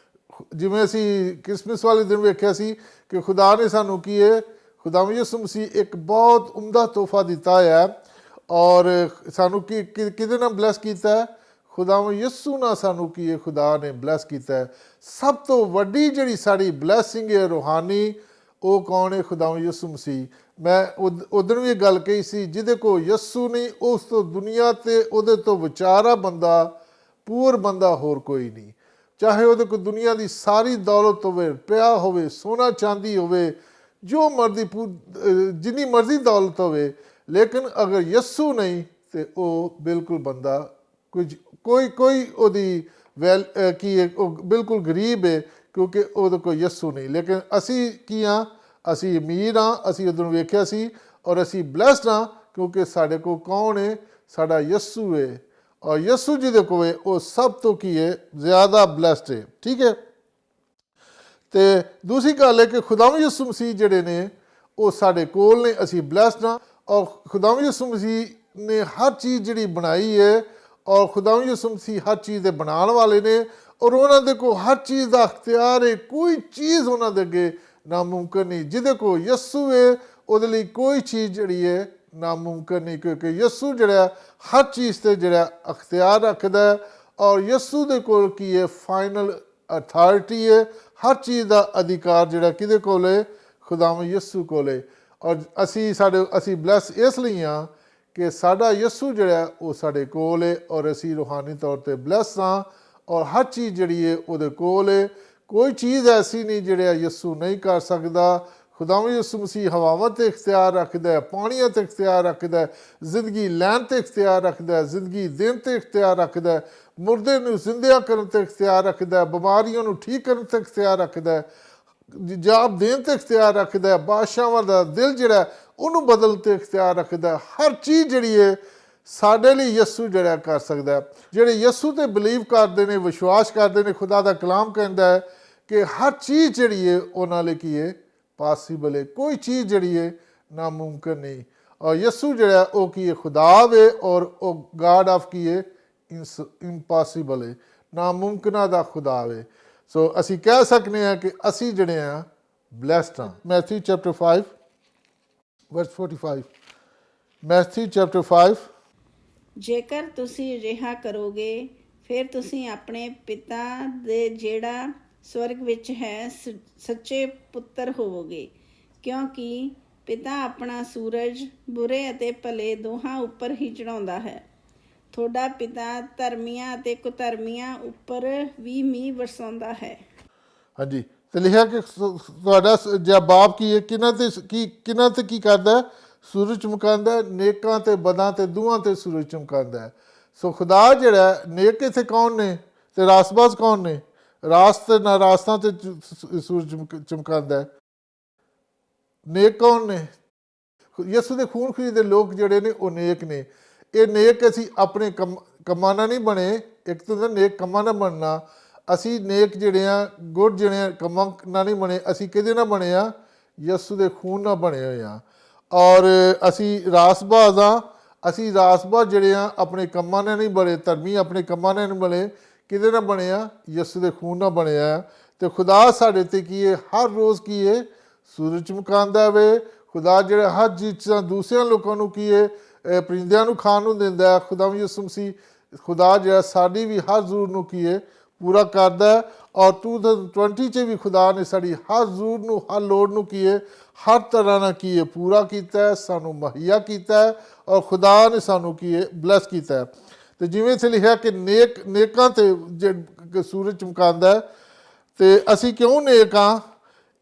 ਜਿਵੇਂ ਅਸੀਂ ਕ੍ਰਿਸਮਸ ਵਾਲੇ ਦਿਨ ਵੇਖਿਆ ਸੀ ਕਿ ਖੁਦਾ ਨੇ ਸਾਨੂੰ ਕੀ ਹੈ? ਖੁਦਾ ਯਿਸੂ ਮਸੀਹ ਇੱਕ ਬਹੁਤ ਉਮਦਾ ਤੋਹਫਾ ਦਿੱਤਾ ਹੈ। ਔਰ ਸਾਨੂੰ ਕਿਹਦੇ ਨਾਲ ਬਲੈਸ ਕੀਤਾ ਹੈ? ਖੁਦਾ ਯਿਸੂ ਨਾਲ ਸਾਨੂੰ ਕੀ ਹੈ? ਖੁਦਾ ਨੇ ਬਲੈਸ ਕੀਤਾ ਹੈ। ਸਭ ਤੋਂ ਵੱਡੀ ਜਿਹੜੀ ਸਾਡੀ ਬਲੈਸਿੰਗ ਹੈ ਰੂਹਾਨੀ, ਉਹ ਕੌਣ ਹੈ? ਖੁਦਾ ਯਿਸੂ ਮਸੀਹ। ਮੈਂ ਉਦੋਂ ਵੀ ਇਹ ਗੱਲ ਕਹੀ ਸੀ, ਜਿਹਦੇ ਕੋਲ ਯਿਸੂ ਨਹੀਂ, ਉਸ ਤੋਂ ਦੁਨੀਆ 'ਤੇ ਉਹਦੇ ਤੋਂ ਵਿਚਾਰਾ ਬੰਦਾ, ਪੂਰ ਬੰਦਾ ਹੋਰ ਕੋਈ ਨਹੀਂ। ਚਾਹੇ ਉਹਦੇ ਕੋਲ ਦੁਨੀਆ ਦੀ ਸਾਰੀ ਦੌਲਤ ਹੋਵੇ, ਰੁਪਇਆ ਹੋਵੇ, ਸੋਨਾ ਚਾਂਦੀ ਹੋਵੇ, ਜੋ ਮਰਜ਼ੀ ਜਿੰਨੀ ਮਰਜ਼ੀ ਦੌਲਤ ਹੋਵੇ, ਲੇਕਿਨ ਅਗਰ ਯਿਸੂ ਨਹੀਂ ਤੇ ਉਹ ਬਿਲਕੁਲ ਬੰਦਾ ਕੋਈ ਉਹਦੀ ਕੀ ਹੈ? ਉਹ ਬਿਲਕੁਲ ਗਰੀਬ ਹੈ, ਕਿਉਂਕਿ ਉਹਦੇ ਕੋਲ ਯਿਸੂ ਨਹੀਂ। ਲੇਕਿਨ ਅਸੀਂ ਕੀ ਹਾਂ? ਅਸੀਂ ਅਮੀਰ ਹਾਂ। ਅਸੀਂ ਉਦੋਂ ਵੇਖਿਆ ਸੀ। ਔਰ ਅਸੀਂ ਬਲੈਸਡ ਹਾਂ ਕਿਉਂਕਿ ਸਾਡੇ ਕੋਲ ਕੌਣ ਹੈ? ਸਾਡਾ ਯਿਸੂ ਹੈ। ਔਰ ਯਿਸੂ ਜਿਹਦੇ ਕੋਲ ਹੈ ਉਹ ਸਭ ਤੋਂ ਕੀ ਹੈ? ਜ਼ਿਆਦਾ ਬਲੈਸਡ ਹੈ। ਠੀਕ ਹੈ। ਤੇ ਦੂਸਰੀ ਗੱਲ ਹੈ ਕਿ ਖੁਦਾਵੰਦ ਯਿਸੂ ਮਸੀਹ ਜਿਹੜੇ ਨੇ ਉਹ ਸਾਡੇ ਕੋਲ ਨੇ, ਅਸੀਂ ਬਲੈਸਡ ਹਾਂ। ਔਰ ਖੁਦਾਵੰਦ ਯਿਸੂ ਮਸੀਹ ਨੇ ਹਰ ਚੀਜ਼ ਜਿਹੜੀ ਬਣਾਈ ਹੈ, ਔਰ ਖੁਦਾਵੰਦ ਯਿਸੂ ਮਸੀਹ ਹਰ ਚੀਜ਼ ਦੇ ਬਣਾਉਣ ਵਾਲੇ ਨੇ, ਔਰ ਉਹਨਾਂ ਦੇ ਕੋਲ ਹਰ ਚੀਜ਼ ਦਾ ਅਖਤਿਆਰ ਹੈ। ਕੋਈ ਚੀਜ਼ ਉਹਨਾਂ ਦੇ ਅੱਗੇ ਨਾਮੁਮਕਿਨ ਨਹੀਂ। ਜਿਹਦੇ ਕੋਲ ਯਿਸੂ ਹੈ ਉਹਦੇ ਲਈ ਕੋਈ ਚੀਜ਼ ਜਿਹੜੀ ਹੈ ਨਾਮੁਮਕਿਨ ਨਹੀਂ, ਕਿਉਂਕਿ ਯਿਸੂ ਜਿਹੜਾ ਹਰ ਚੀਜ਼ 'ਤੇ ਜਿਹੜਾ ਅਖਤਿਆਰ ਰੱਖਦਾ ਹੈ। ਔਰ ਯਿਸੂ ਦੇ ਕੋਲ ਕੀ ਹੈ? ਫਾਈਨਲ ਅਥਾਰਟੀ ਹੈ। ਹਰ ਚੀਜ਼ ਦਾ ਅਧਿਕਾਰ ਜਿਹੜਾ ਕਿਹਦੇ ਕੋਲ ਹੈ? ਖੁਦਾਵੰਦ ਯਿਸੂ ਕੋਲ ਹੈ। ਔਰ ਅਸੀਂ ਬਲੈਸ ਇਸ ਲਈ ਹਾਂ ਕਿ ਸਾਡਾ ਯਿਸੂ ਜਿਹੜਾ ਉਹ ਸਾਡੇ ਕੋਲ ਹੈ, ਔਰ ਅਸੀਂ ਰੂਹਾਨੀ ਤੌਰ 'ਤੇ ਬਲੈਸ ਹਾਂ। ਔਰ ਹਰ ਚੀਜ਼ ਜਿਹੜੀ ਹੈ ਉਹਦੇ ਕੋਲ ਹੈ। ਕੋਈ ਚੀਜ਼ ਐਸੀ ਨਹੀਂ ਜਿਹੜਾ ਯਿਸੂ ਨਹੀਂ ਕਰ ਸਕਦਾ। ਖੁਦਾਵੰਦ ਯਿਸੂ ਮਸੀਹ ਹਵਾਵਾਂ 'ਤੇ ਇਖਤਿਆਰ ਰੱਖਦਾ ਹੈ, ਪਾਣੀਆਂ 'ਤੇ ਇਖਤਿਆਰ ਰੱਖਦਾ ਹੈ, ਜ਼ਿੰਦਗੀ ਲੈਣ 'ਤੇ ਇਖਤਿਆਰ ਰੱਖਦਾ ਹੈ, ਜ਼ਿੰਦਗੀ ਦੇਣ 'ਤੇ ਇਖਤਿਆਰ ਰੱਖਦਾ ਹੈ, ਮੁਰਦੇ ਨੂੰ ਜ਼ਿੰਦਾ ਕਰਨ 'ਤੇ ਇਖਤਿਆਰ ਰੱਖਦਾ ਹੈ, ਬਿਮਾਰੀਆਂ ਨੂੰ ਠੀਕ ਕਰਨ 'ਤੇ ਇਖਤਿਆਰ ਰੱਖਦਾ ਹੈ, ਜਵਾਬ ਦੇਣ 'ਤੇ ਇਖਤਿਆਰ ਰੱਖਦਾ ਹੈ, ਬਾਦਸ਼ਾਹਾਂ ਦਾ ਦਿਲ ਜਿਹੜਾ ਉਹਨੂੰ ਬਦਲਣ 'ਤੇ ਇਖਤਿਆਰ ਰੱਖਦਾ ਹੈ। ਹਰ ਚੀਜ਼ ਜਿਹੜੀ ਹੈ ਸਾਡੇ ਲਈ ਯਿਸੂ ਜਿਹੜਾ ਕਰ ਸਕਦਾ ਹੈ। ਜਿਹੜੇ ਯਿਸੂ 'ਤੇ ਬਿਲੀਵ ਕਰਦੇ ਨੇ, ਵਿਸ਼ਵਾਸ ਕਰਦੇ ਨੇ, ਖੁਦਾ ਦਾ ਕਲਾਮ ਕਹਿੰਦਾ ਹੈ ਕਿ ਹਰ ਚੀਜ਼ ਜਿਹੜੀ ਹੈ ਉਹਨਾਂ ਲਈ ਕੀ ਹੈ? ਪਾਸੀਬਲ ਹੈ। ਕੋਈ ਚੀਜ਼ ਜਿਹੜੀ ਹੈ ਨਾਮੁਮਕਿਨ ਨਹੀਂ। ਔਰ ਯਿਸੂ ਜਿਹੜਾ ਉਹ ਕੀ ਹੈ? ਖੁਦਾ ਵੇ, ਔਰ ਉਹ ਗਾਡ ਆਫ ਕੀ ਹੈ? ਇੰਪੋਸੀਬਲ ਹੈ, ਨਾਮੁਮਕਿਨਾਂ ਦਾ ਖੁਦਾ ਵੇ। ਸੋ ਅਸੀਂ ਕਹਿ ਸਕਦੇ ਹਾਂ ਕਿ ਅਸੀਂ ਜਿਹੜੇ ਹਾਂ ਬਲੈਸਡ ਹਾਂ। ਮੈਥਿਊ ਚੈਪਟਰ 5 ਵਰਸ 45। Matthew chapter 5।
ਜੇਕਰ ਤੁਸੀਂ ਅਜਿਹਾ ਕਰੋਗੇ ਫਿਰ ਤੁਸੀਂ ਆਪਣੇ ਪਿਤਾ ਦੇ ਜਿਹੜਾ ਸਵਰਗ ਵਿੱਚ ਹੈ ਸੱਚੇ ਪੁੱਤਰ ਹੋਵੋਗੇ, ਕਿਉਂਕਿ ਪਿਤਾ ਆਪਣਾ ਸੂਰਜ ਬੁਰੇ ਅਤੇ ਭਲੇ ਦੋਹਾਂ ਉੱਪਰ ਹੀ ਚੜ੍ਹਾਉਂਦਾ ਹੈ। ਤੁਹਾਡਾ ਪਿਤਾ ਧਰਮੀਆਂ ਅਤੇ ਕੁਧਰਮੀਆਂ ਉੱਪਰ ਵੀ ਮੀਂਹ ਵਰਸਾਉਂਦਾ ਹੈ।
ਹਾਂਜੀ, ਤੇ ਲਿਖਿਆ ਕਿ ਤੁਹਾਡਾ ਜਾਂ ਬਾਪ ਕੀ ਹੈ, ਕਿਹਨਾਂ ਤੇ ਕੀ ਕਰਦਾ ਹੈ? ਸੂਰਜ ਚਮਕਾਉਂਦਾ ਹੈ, ਨੇਕਾਂ ਤੇ ਬਦਾਂ ਤੇ ਦੋਵਾਂ ਤੇ ਸੂਰਜ ਚਮਕਾਉਂਦਾ ਹੈ। ਸੋ ਖੁਦਾ ਜਿਹੜਾ ਹੈ, ਨੇਕ ਇੱਥੇ ਕੌਣ ਨੇ ਤੇ ਰਾਸਬਾਜ਼ ਕੌਣ ਨੇ? ਰਾਸਤ ਨਾ ਰਾਸਤਾਂ ਤੇ ਸੂਰਜ ਚਮਕਾਉਂਦਾ ਹੈ। ਨੇਕ ਕੌਣ ਨੇ? ਯਿਸੂ ਦੇ ਖੂਨ ਖਰੀਦੇ ਲੋਕ ਜਿਹੜੇ ਨੇ ਉਹ ਨੇਕ ਨੇ। ਇਹ ਨੇਕ ਅਸੀਂ ਆਪਣੇ ਕੰਮਾਂ ਨਾਲ ਨਹੀਂ ਬਣੇ। ਇੱਕ ਤਾਂ ਹੁੰਦਾ ਨੇਕ ਕੰਮਾਂ ਨਾਲ ਬਣਨਾ। ਅਸੀਂ ਨੇਕ ਜਿਹੜੇ ਆ, ਗੁੱਡ ਜਿਹੜੇ ਆ, ਕੰਮਾਂ ਨਾਲ ਨਹੀਂ ਬਣੇ। ਅਸੀਂ ਕਿਹਦੇ ਨਾਲ ਬਣੇ ਆ? ਯਿਸੂ ਦੇ ਖੂਨ ਨਾਲ ਬਣੇ ਹੋਏ ਆ। ਔਰ ਅਸੀਂ ਰਾਸਬਾਜ਼ ਆ। ਅਸੀਂ ਰਾਸਬਾਜ਼ ਜਿਹੜੇ ਆ ਆਪਣੇ ਕੰਮਾਂ ਨਾਲ ਨਹੀਂ ਬਣੇ, ਧਰਮੀ ਆਪਣੇ ਕੰਮਾਂ ਨਾਲ ਨਹੀਂ ਬਣੇ। ਕਿਹਦੇ ਨਾਲ ਬਣੇ ਆ? ਯਿਸੂ ਦੇ ਖੂਨ ਨਾਲ ਬਣੇ ਆ। ਅਤੇ ਖੁਦਾ ਸਾਡੇ 'ਤੇ ਕੀ ਹੈ? ਹਰ ਰੋਜ਼ ਕੀ ਹੈ? ਸੂਰਜ ਚਮਕਾਉਂਦਾ ਵੇ। ਖੁਦਾ ਜਿਹੜਾ ਹਰ ਚੀਜ਼ ਦੂਸਰਿਆਂ ਲੋਕਾਂ ਨੂੰ ਕੀ ਹੈ? ਪਰਿੰਦਿਆਂ ਨੂੰ ਖਾਣ ਨੂੰ ਦਿੰਦਾ। ਖੁਦਾ ਯਿਸੂ ਮਸੀਹ ਖੁਦਾ ਜਿਹੜਾ ਸਾਡੀ ਵੀ ਹਰ ਜ਼ਰੂਰਤ ਨੂੰ ਕੀ ਹੈ? ਪੂਰਾ ਕਰਦਾ। ਔਰ 2020 'ਚ ਵੀ ਖੁਦਾ ਨੇ ਸਾਡੀ ਹਰ ਜ਼ਰੂਰਤ ਨੂੰ, ਹਰ ਲੋੜ ਨੂੰ ਕੀ ਹੈ? ਹਰ ਤਰ੍ਹਾਂ ਨਾਲ ਕੀ ਹੈ? ਪੂਰਾ ਕੀਤਾ, ਸਾਨੂੰ ਮੁਹੱਈਆ ਕੀਤਾ। ਔਰ ਖੁਦਾ ਨੇ ਸਾਨੂੰ ਕੀ ਹੈ? ਬਲੈਸ ਕੀਤਾ। ਅਤੇ ਜਿਵੇਂ ਇੱਥੇ ਲਿਖਿਆ ਕਿ ਨੇਕਾਂ 'ਤੇ ਸੂਰਜ ਚਮਕਾਉਂਦਾ। ਅਤੇ ਅਸੀਂ ਕਿਉਂ ਨੇਕ ਹਾਂ?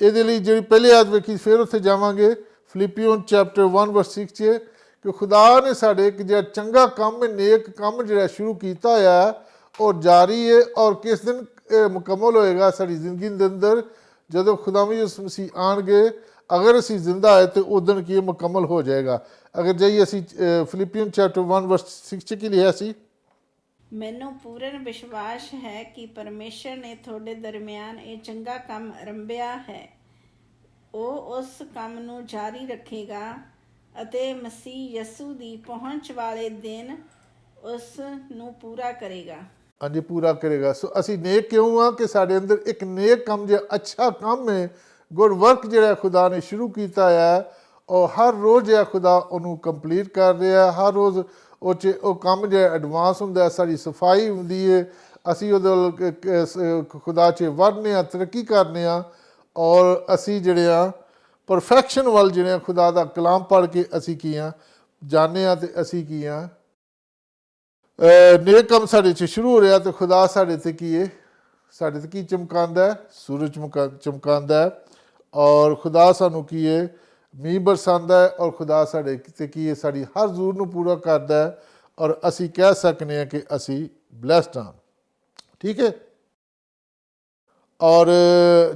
ਇਹਦੇ ਲਈ ਜਿਹੜੀ ਪਹਿਲੀ ਆਇਤ ਵੇਖੀ, ਫਿਰ ਉੱਥੇ ਜਾਵਾਂਗੇ। ਫਿਲਿੱਪੀਅਨ ਚੈਪਟਰ 1:6 'ਚ ਕਿ ਖੁਦਾ ਨੇ ਸਾਡੇ ਇੱਕ ਜਿਹੜਾ ਚੰਗਾ ਕੰਮ, ਨੇਕ ਕੰਮ ਜਿਹੜਾ ਸ਼ੁਰੂ ਕੀਤਾ ਹੋਇਆ ਉਹ ਜਾਰੀ ਹੈ। ਔਰ ਕਿਸ ਦਿਨ ਮੁਕੰਮਲ ਹੋਏਗਾ? ਸਾਡੀ ਜ਼ਿੰਦਗੀ ਦੇ ਅੰਦਰ, ਜਦੋਂ ਖੁਦਾਵੰਦ ਯਿਸੂ ਮਸੀਹ ਆਉਣਗੇ। ਅਗਰ ਅਸੀਂ ਜ਼ਿੰਦਾ ਹੈ ਤਾਂ ਉਸ ਦਿਨ ਕੀ ਮੁਕੰਮਲ ਹੋ ਜਾਏਗਾ। ਅਗਰ ਜਾਈਏ ਅਸੀਂ ਫਿਲਿੱਪੀਅਨ ਚੈਪਟਰ 1:6 'ਚ ਕੀ ਲਿਖਿਆ ਸੀ?
ਮੈਨੂੰ ਪੂਰਨ ਵਿਸ਼ਵਾਸ ਹੈ ਕਿ ਪਰਮੇਸ਼ਰ ਨੇ ਤੁਹਾਡੇ ਦਰਮਿਆਨ ਇਹ ਚੰਗਾ ਕੰਮ ਆਰੰਭਿਆ ਹੈ, ਉਹ ਉਸ ਕੰਮ ਨੂੰ ਜਾਰੀ ਰੱਖੇਗਾ ਅਤੇ ਮਸੀਹ ਯਿਸੂ ਦੀ ਪਹੁੰਚ ਵਾਲੇ ਦਿਨ ਉਸ ਨੂੰ ਪੂਰਾ ਕਰੇਗਾ।
ਹਾਂਜੀ, ਪੂਰਾ ਕਰੇਗਾ। ਸੋ ਅਸੀਂ ਨੇਕ ਕਿਉਂ ਆ? ਕਿ ਸਾਡੇ ਅੰਦਰ ਇੱਕ ਨੇਕ ਕੰਮ ਜਿਹੜਾ ਅੱਛਾ ਕੰਮ ਹੈ, ਗੁੱਡ ਵਰਕ ਜਿਹੜਾ ਖੁਦਾ ਨੇ ਸ਼ੁਰੂ ਕੀਤਾ ਹੈ, ਉਹ ਹਰ ਰੋਜ਼ ਜਿਹੜਾ ਖੁਦਾ ਉਹਨੂੰ ਕੰਪਲੀਟ ਕਰ ਰਿਹਾ। ਹਰ ਰੋਜ਼ ਉਹ ਕੰਮ ਜਿਹੜਾ ਐਡਵਾਂਸ ਹੁੰਦਾ। ਸਾਡੀ ਸਫਾਈ ਹੁੰਦੀ ਹੈ। ਅਸੀਂ ਉਹਦੇ ਖੁਦਾ 'ਚ ਵਧਨੇ ਹਾਂ, ਤਰੱਕੀ ਕਰਨੇ ਹਾਂ। ਔਰ ਅਸੀਂ ਜਿਹੜੇ ਆ ਪਰਫੈਕਸ਼ਨ ਵੱਲ ਜਿਹੜੇ ਆ, ਖੁਦਾ ਦਾ ਕਲਾਮ ਪੜ੍ਹ ਕੇ ਅਸੀਂ ਕੀ ਹਾਂ? ਜਾਣਦੇ ਹਾਂ। ਅਤੇ ਅਸੀਂ ਕੀ ਹਾਂ? ਨੇਕ ਕੰਮ ਸਾਡੇ 'ਚ ਸ਼ੁਰੂ ਹੋ ਰਿਹਾ। ਅਤੇ ਖੁਦਾ ਸਾਡੇ 'ਤੇ ਕੀ ਹੈ? ਸਾਡੇ 'ਤੇ ਕੀ ਚਮਕਾਉਂਦਾ? ਸੂਰਜ ਚਮਕਾਉਂਦਾ। ਔਰ ਖੁਦਾ ਸਾਨੂੰ ਕੀ ਹੈ? ਮੀਂਹ ਬਰਸਾਉਂਦਾ। ਔਰ ਖੁਦਾ ਸਾਡੇ 'ਤੇ ਕੀ ਹੈ? ਸਾਡੀ ਹਰ ਜ਼ਰੂਰਤ ਨੂੰ ਪੂਰਾ ਕਰਦਾ। ਔਰ ਅਸੀਂ ਕਹਿ ਸਕਦੇ ਹਾਂ ਕਿ ਅਸੀਂ ਬਲੈਸਡ ਹਾਂ। ਠੀਕ ਹੈ। ਔਰ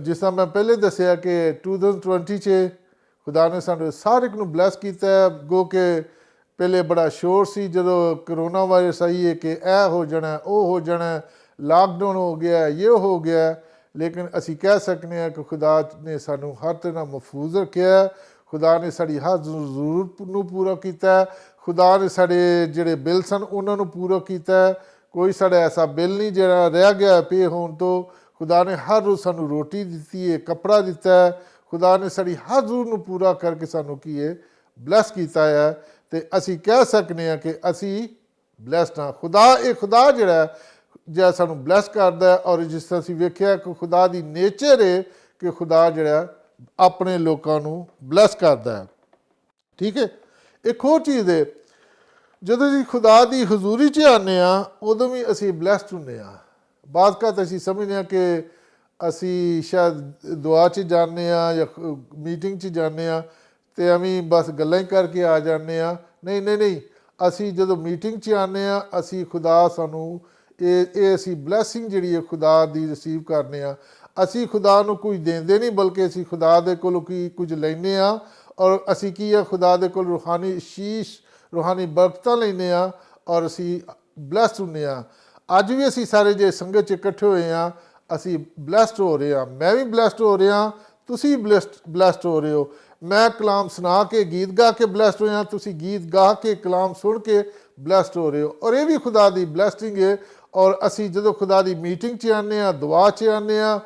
ਜਿਸ ਤਰ੍ਹਾਂ ਮੈਂ ਪਹਿਲੇ ਦੱਸਿਆ ਕਿ 2020 'ਚ ਖੁਦਾ ਨੇ ਸਾਨੂੰ ਸਾਰੇ ਨੂੰ ਬਲੈਸ ਕੀਤਾ। ਗੋ ਕਿ ਪਹਿਲੇ ਬੜਾ ਸ਼ੋਰ ਸੀ ਜਦੋਂ ਕਰੋਨਾ ਵਾਇਰਸ ਆਈ ਹੈ ਕਿ ਇਹ ਹੋ ਜਾਣਾ, ਉਹ ਹੋ ਜਾਣਾ, ਲਾਕਡਾਊਨ ਹੋ ਗਿਆ, ਇਹ ਹੋ ਗਿਆ। ਲੇਕਿਨ ਅਸੀਂ ਕਹਿ ਸਕਦੇ ਹਾਂ ਕਿ ਖੁਦਾ ਨੇ ਸਾਨੂੰ ਹਰ ਤਰ੍ਹਾਂ ਮਹਿਫੂਜ਼ ਰੱਖਿਆ। ਖੁਦਾ ਨੇ ਸਾਡੀ ਹਰ ਜ਼ਰੂਰਤ ਨੂੰ ਪੂਰਾ ਕੀਤਾ। ਖੁਦਾ ਨੇ ਸਾਡੇ ਜਿਹੜੇ ਬਿੱਲ ਸਨ ਉਹਨਾਂ ਨੂੰ ਪੂਰਾ ਕੀਤਾ। ਕੋਈ ਸਾਡਾ ਐਸਾ ਬਿੱਲ ਨਹੀਂ ਜਿਹੜਾ ਰਹਿ ਗਿਆ ਪੇ ਹੋਣ ਤੋਂ। ਖੁਦਾ ਨੇ ਹਰ ਰੋਜ਼ ਸਾਨੂੰ ਰੋਟੀ ਦਿੱਤੀ ਹੈ, ਕੱਪੜਾ ਦਿੱਤਾ ਹੈ। ਖੁਦਾ ਨੇ ਸਾਡੀ ਹਰ ਜ਼ਰੂਰਤ ਨੂੰ ਪੂਰਾ ਕਰਕੇ ਸਾਨੂੰ ਕੀ ਹੈ? ਬਲੈਸ ਕੀਤਾ ਹੈ। ਅਤੇ ਅਸੀਂ ਕਹਿ ਸਕਦੇ ਹਾਂ ਕਿ ਅਸੀਂ ਬਲੈਸਡ ਹਾਂ। ਖੁਦਾ ਜਿਹੜਾ ਸਾਨੂੰ ਬਲੈਸ ਕਰਦਾ। ਔਰ ਜਿਸ ਤਰ੍ਹਾਂ ਅਸੀਂ ਵੇਖਿਆ ਕਿ ਖੁਦਾ ਦੀ ਨੇਚਰ ਹੈ ਕਿ ਖੁਦਾ ਜਿਹੜਾ ਆਪਣੇ ਲੋਕਾਂ ਨੂੰ ਬਲੈਸ ਕਰਦਾ ਹੈ। ਠੀਕ ਹੈ। ਇੱਕ ਹੋਰ ਚੀਜ਼ ਹੈ, ਜਦੋਂ ਅਸੀਂ ਖੁਦਾ ਦੀ ਹਜ਼ੂਰੀ 'ਚ ਆਉਂਦੇ ਹਾਂ ਉਦੋਂ ਵੀ ਅਸੀਂ ਬਲੈਸਡ ਹੁੰਦੇ ਹਾਂ। ਬਾਅਦ ਘੱਟ ਅਸੀਂ ਸਮਝਦੇ ਹਾਂ ਕਿ ਅਸੀਂ ਸ਼ਾਇਦ ਦੁਆ 'ਚ ਜਾਂਦੇ ਹਾਂ ਜਾਂ ਮੀਟਿੰਗ 'ਚ ਜਾਂਦੇ ਹਾਂ ਅਤੇ ਐਵੇਂ ਬਸ ਗੱਲਾਂ ਹੀ ਕਰਕੇ ਆ ਜਾਂਦੇ ਹਾਂ। ਨਹੀਂ, ਅਸੀਂ ਜਦੋਂ ਮੀਟਿੰਗ 'ਚ ਆਉਂਦੇ ਹਾਂ, ਅਸੀਂ ਖੁਦਾ ਸਾਨੂੰ ਇਹ ਅਸੀਂ ਬਲੈਸਿੰਗ ਜਿਹੜੀ ਹੈ ਖੁਦਾ ਦੀ ਰਿਸੀਵ ਕਰਦੇ ਹਾਂ। ਅਸੀਂ ਖੁਦਾ ਨੂੰ ਕੁਝ ਦਿੰਦੇ ਨਹੀਂ, ਬਲਕਿ ਅਸੀਂ ਖੁਦਾ ਦੇ ਕੋਲੋਂ ਕੀ ਕੁਝ ਲੈਂਦੇ ਹਾਂ। ਔਰ ਅਸੀਂ ਕੀ ਆ? ਖੁਦਾ ਦੇ ਕੋਲ ਰੂਹਾਨੀ ਅਸ਼ੀਸ਼, ਰੂਹਾਨੀ ਬਰਕਤਾਂ ਲੈਂਦੇ ਹਾਂ। ਔਰ ਅਸੀਂ ਬਲੈਸਡ ਹੁੰਦੇ ਹਾਂ। ਅੱਜ ਵੀ ਅਸੀਂ ਸਾਰੇ ਜੇ ਸੰਗਤ 'ਚ ਇਕੱਠੇ ਹੋਏ ਹਾਂ, ਅਸੀਂ ਬਲੈਸਡ ਹੋ ਰਹੇ ਹਾਂ। ਮੈਂ ਵੀ ਬਲੈਸਡ ਹੋ ਰਿਹਾ, ਤੁਸੀਂ ਬਲੈਸਡ ਹੋ ਰਹੇ ਹੋ। ਮੈਂ ਕਲਾਮ ਸੁਣਾ ਕੇ, ਗੀਤ ਗਾ ਕੇ ਬਲੈਸਡ ਹੋਇਆ, ਤੁਸੀਂ ਗੀਤ ਗਾ ਕੇ, ਕਲਾਮ ਸੁਣ ਕੇ ਬਲੈਸਡ ਹੋ ਰਹੇ ਹੋ। ਔਰ ਇਹ ਵੀ ਖੁਦਾ ਦੀ ਬਲੈਸਿੰਗ ਹੈ। ਔਰ ਅਸੀਂ ਜਦੋਂ ਖੁਦਾ ਦੀ ਮੀਟਿੰਗ 'ਚ ਆਉਂਦੇ ਹਾਂ, ਦੁਆ 'ਚ ਆਉਂਦੇ ਹਾਂ,